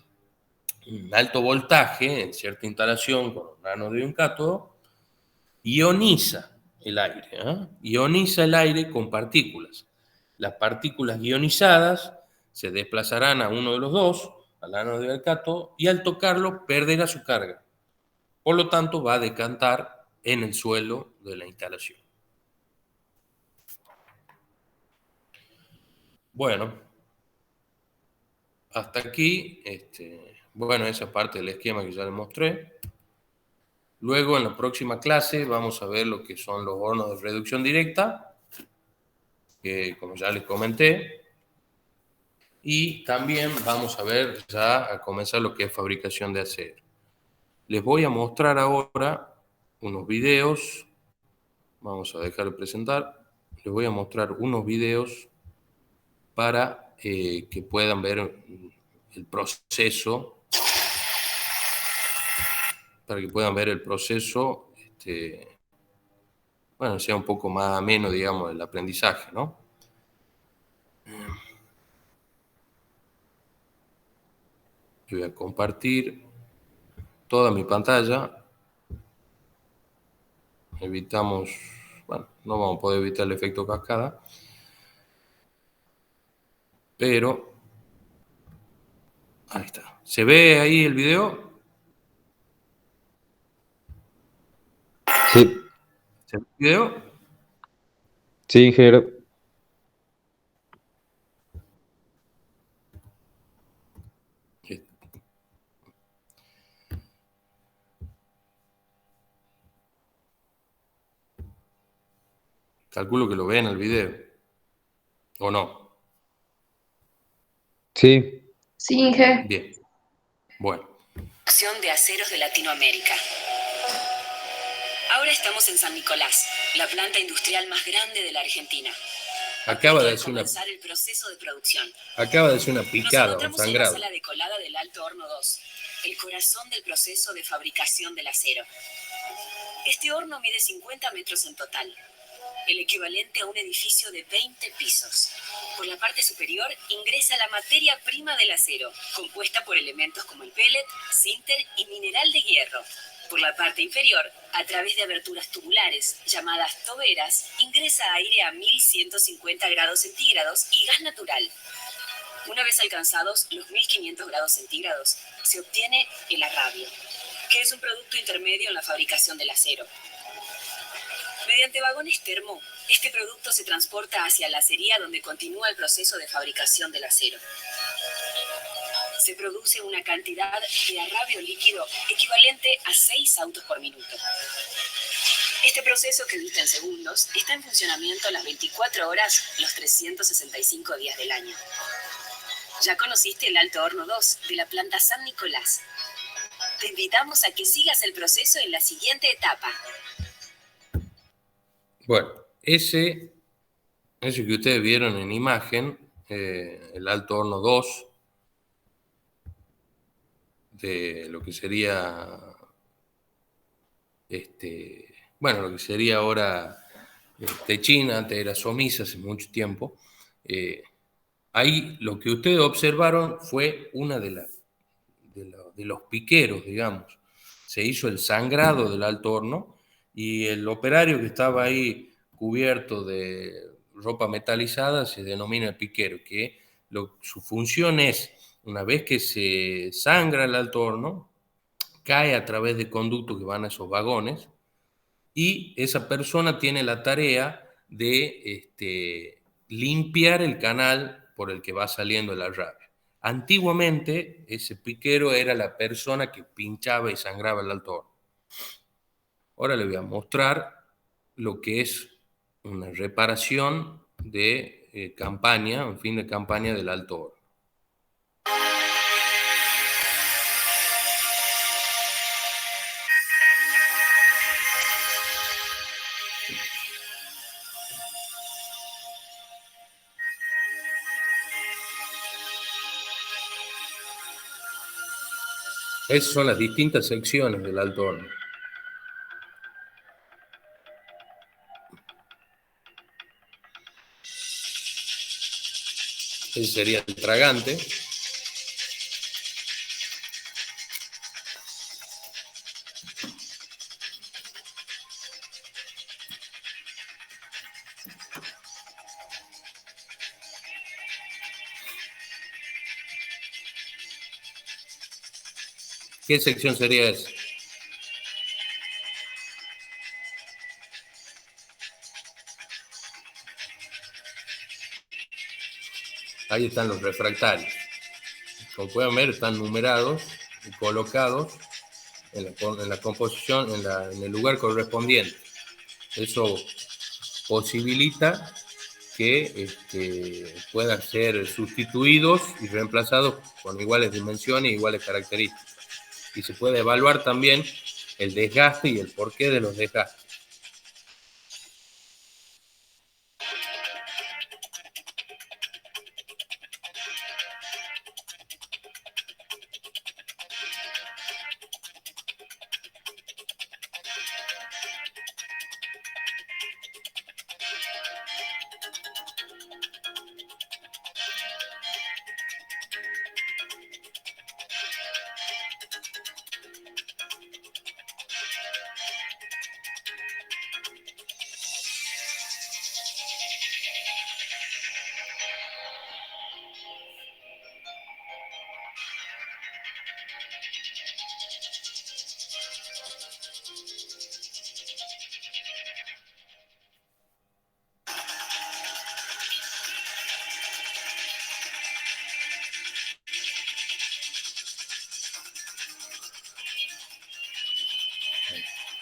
un alto voltaje en cierta instalación con un ánodo y un cátodo, ioniza el aire, ¿eh? Ioniza el aire con partículas. Las partículas ionizadas se desplazarán a uno de los dos, al ánodo y al cátodo, y al tocarlo perderá su carga. Por lo tanto, va a decantar en el suelo de la instalación. Bueno, hasta aquí, bueno, esa parte del esquema que ya les mostré. Luego, en la próxima clase, vamos a ver lo que son los hornos de reducción directa, que como ya les comenté, y también vamos a ver ya a comenzar lo que es fabricación de acero. Les voy a mostrar ahora unos videos, vamos a dejar de presentar, les voy a mostrar unos videos para que puedan ver el proceso, bueno, sea un poco más ameno, digamos, el aprendizaje, ¿no? Yo voy a compartir toda mi pantalla. Evitamos, bueno, no vamos a poder evitar el efecto cascada, pero ahí está. ¿Se ve ahí el video? Sí, ¿Se ve el video? sí, ingeniero. Calculo que lo ven el video, ¿o no? Sí, Sí, Inge. Bien, bueno. Producción de aceros de Latinoamérica. Ahora estamos en San Nicolás, la planta industrial más grande de la Argentina. Acaba de comenzar el proceso de producción. hacer una Nos picada, un encontramos en la sangrado. sala de colada del Alto Horno 2, el corazón del proceso de fabricación del acero. Este horno mide 50 metros en total, el equivalente a un edificio de 20 pisos. Por la parte superior ingresa la materia prima del acero, compuesta por elementos como el pellet, sinter y mineral de hierro. Por la parte inferior, a través de aberturas tubulares, llamadas toberas, ingresa aire a 1150 grados centígrados y gas natural. Una vez alcanzados los 1500 grados centígrados, se obtiene el arrabio, que es un producto intermedio en la fabricación del acero. Mediante vagones termo, este producto se transporta hacia la acería donde continúa el proceso de fabricación del acero. Se produce una cantidad de arrabio líquido equivalente a 6 autos por minuto. Este proceso, que dista en segundos, está en funcionamiento las 24 horas, los 365 días del año. Ya conociste el Alto Horno 2 de la planta San Nicolás. Te invitamos a que sigas el proceso en la siguiente etapa. Bueno, ese que ustedes vieron en imagen, el Alto Horno 2, de lo que sería, bueno, lo que sería ahora China, antes era Somisa hace mucho tiempo. Ahí lo que ustedes observaron fue una de los piqueros, digamos. Se hizo el sangrado del alto horno y el operario que estaba ahí cubierto de ropa metalizada se denomina el piquero, que su función es, una vez que se sangra el alto horno, cae a través de conductos que van a esos vagones y esa persona tiene la tarea de limpiar el canal por el que va saliendo el arrabio. Antiguamente, ese piquero era la persona que pinchaba y sangraba el alto horno. Ahora les voy a mostrar lo que es una reparación de campaña, un fin de campaña del alto horno. Esas son las distintas secciones del alto horno. Ese sería el tragante. ¿Qué sección sería esa? Ahí están los refractarios. Como pueden ver, están numerados y colocados en la composición, en el lugar correspondiente. Eso posibilita que puedan ser sustituidos y reemplazados con iguales dimensiones y iguales características. Y se puede evaluar también el desgaste y el porqué de los desgastes.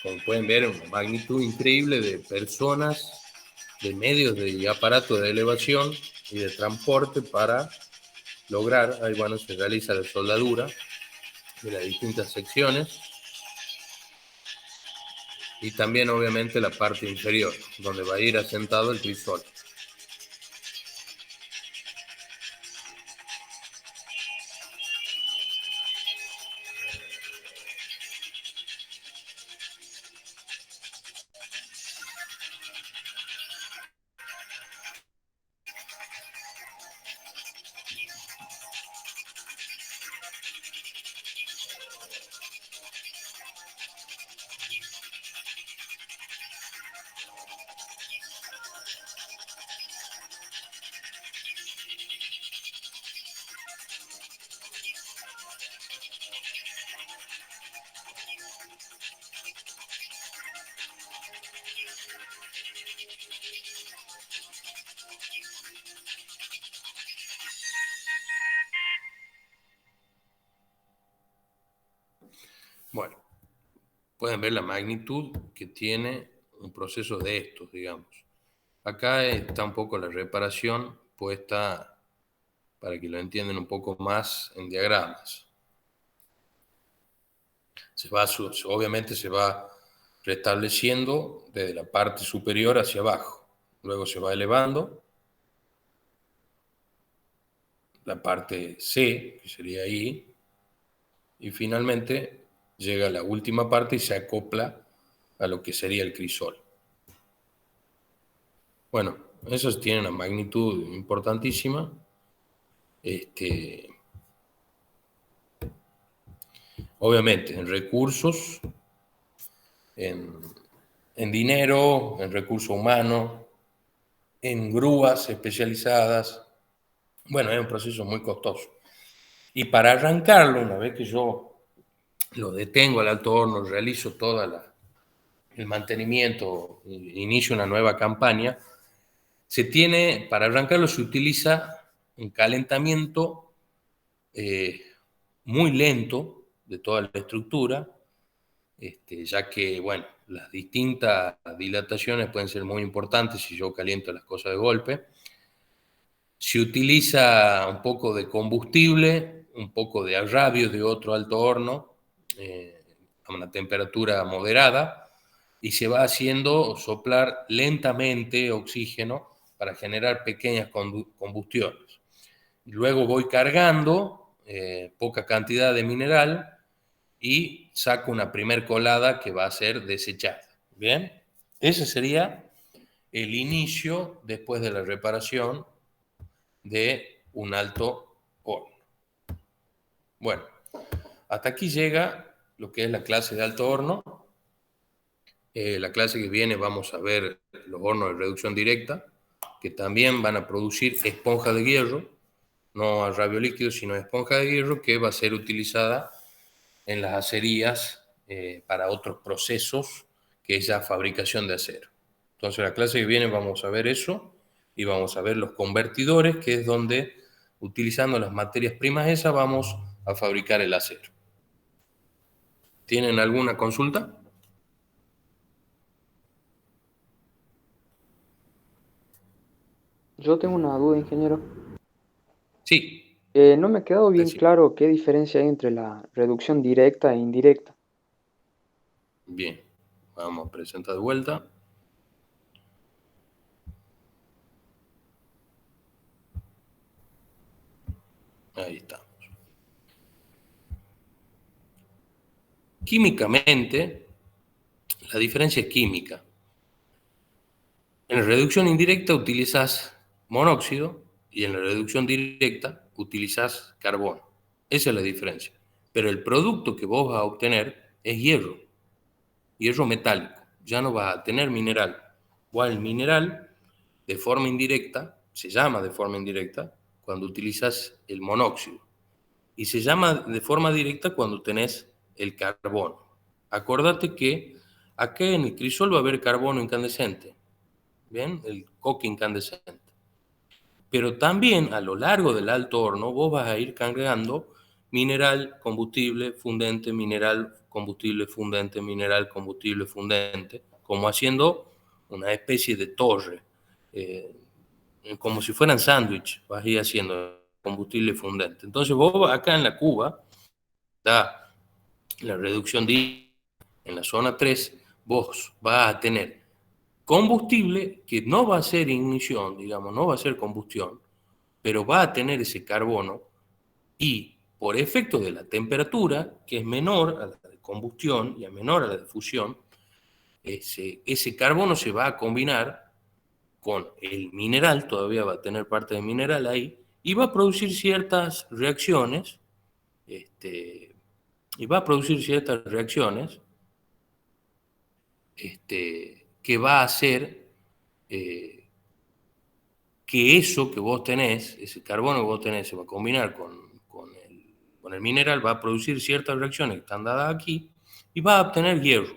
Como pueden ver, una magnitud increíble de personas, de medios y aparatos de elevación y de transporte para lograr, ahí bueno, se realiza la soldadura de las distintas secciones y también obviamente la parte inferior, donde va a ir asentado el crisol. Bueno, pueden ver la magnitud que tiene un proceso de estos, digamos. Acá está un poco la reparación puesta para que lo entiendan un poco más en diagramas. Obviamente se va restableciendo desde la parte superior hacia abajo. Luego se va elevando. La parte C, que sería ahí. Y finalmente llega a la última parte y se acopla a lo que sería el crisol. Bueno, eso tiene una magnitud importantísima. Obviamente, en recursos, en dinero, en recursos humanos, en grúas especializadas. Bueno, es un proceso muy costoso. Y para arrancarlo, una vez que yo lo detengo al alto horno, realizo todo el mantenimiento, inicio una nueva campaña, para arrancarlo se utiliza un calentamiento muy lento de toda la estructura, ya que, bueno, las distintas dilataciones pueden ser muy importantes si yo caliento las cosas de golpe. Se utiliza un poco de combustible, un poco de agravio de otro alto horno, a una temperatura moderada, y se va haciendo soplar lentamente oxígeno para generar pequeñas combustiones. Luego voy cargando poca cantidad de mineral y saco una primer colada que va a ser desechada. ¿Bien? Ese sería el inicio después de la reparación de un alto horno. Bueno, hasta aquí llega lo que es la clase de alto horno. La clase que viene vamos a ver los hornos de reducción directa, que también van a producir esponja de hierro, no agravio líquido, sino esponja de hierro que va a ser utilizada en las acerías para otros procesos, que es la fabricación de acero. Entonces, la clase que viene vamos a ver eso y vamos a ver los convertidores, que es donde, utilizando las materias primas esas, vamos a fabricar el acero. ¿Tienen alguna consulta? Yo tengo una duda, ingeniero. Sí, No me ha quedado bien decime. claro qué diferencia hay entre la reducción directa e indirecta. Bien, vamos a presentar de vuelta. Ahí está. Químicamente, la diferencia es química. En la reducción indirecta utilizas monóxido y en la reducción directa utilizas carbono. Esa es la diferencia. Pero el producto que vos vas a obtener es hierro metálico. Ya no vas a tener mineral. O el mineral, de forma indirecta, se llama de forma indirecta cuando utilizas el monóxido. Y se llama de forma directa cuando tenés el carbono. Acordate que acá en el crisol va a haber carbono incandescente. ¿Bien? El coque incandescente. Pero también a lo largo del alto horno vos vas a ir cargando mineral, combustible, fundente, mineral, combustible, fundente, mineral, combustible, fundente, como haciendo una especie de torre, eh, como si fueran sándwich, vas a ir haciendo combustible fundente. Entonces vos acá en la cuba, da la reducción de en la zona 3, vos vas a tener combustible que no va a ser ignición, digamos, no va a ser combustión, pero va a tener ese carbono y por efecto de la temperatura, que es menor a la de combustión y a menor a la de fusión, ese carbono se va a combinar con el mineral, todavía va a tener parte de mineral ahí, y va a producir ciertas reacciones, y va a producir ciertas reacciones que va a hacer eh, que eso que vos tenés, ese carbono que vos tenés, se va a combinar con el mineral, va a producir ciertas reacciones que están dadas aquí y va a obtener hierro.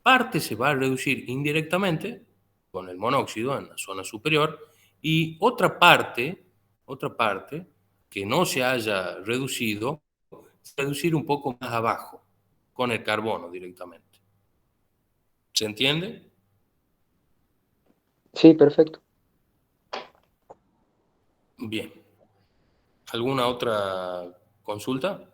Parte se va a reducir indirectamente con el monóxido en la zona superior y otra parte que no se haya reducido, reducir un poco más abajo con el carbono directamente. ¿Se entiende? Sí, perfecto. Bien. ¿Alguna otra consulta?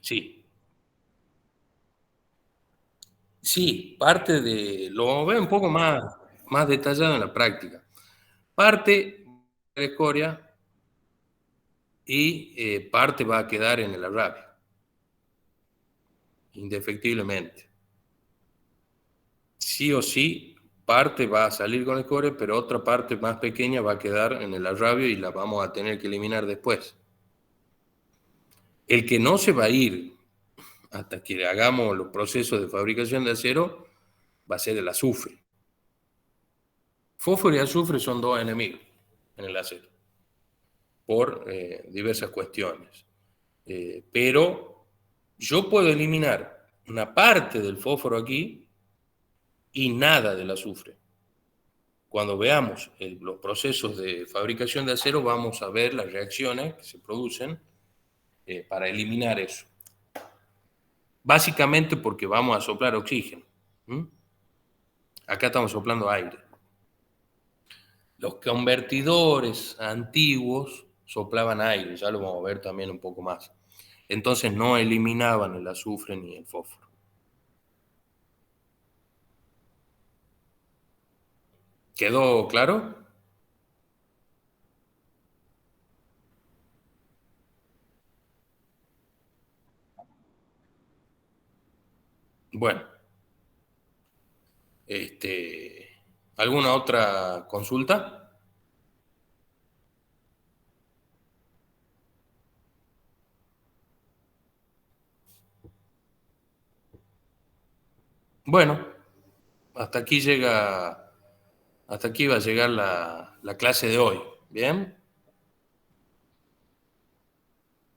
Sí. Sí, parte de, lo vamos a ver un poco más detallado en la práctica. Parte de escoria y parte va a quedar en el arrabio, indefectiblemente. Sí o sí, parte va a salir con escoria, pero otra parte más pequeña va a quedar en el arrabio y la vamos a tener que eliminar después. El que no se va a ir hasta que hagamos los procesos de fabricación de acero va a ser el azufre. Fósforo y azufre son dos enemigos en el acero, por diversas cuestiones. Pero yo puedo eliminar una parte del fósforo aquí y nada del azufre. Cuando veamos los procesos de fabricación de acero, vamos a ver las reacciones que se producen para eliminar eso. Básicamente porque vamos a soplar oxígeno. Acá estamos soplando aire. Los convertidores antiguos soplaban aire, ya lo vamos a ver también un poco más. Entonces no eliminaban el azufre ni el fósforo. ¿Quedó claro? Bueno, ¿alguna otra consulta? Bueno, hasta aquí llega Hasta aquí va a llegar la clase de hoy. ¿Bien?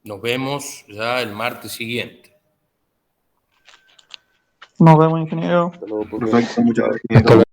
Nos vemos ya el martes siguiente. Nos vemos, ingeniero. Perfecto, muchas gracias. Hasta luego.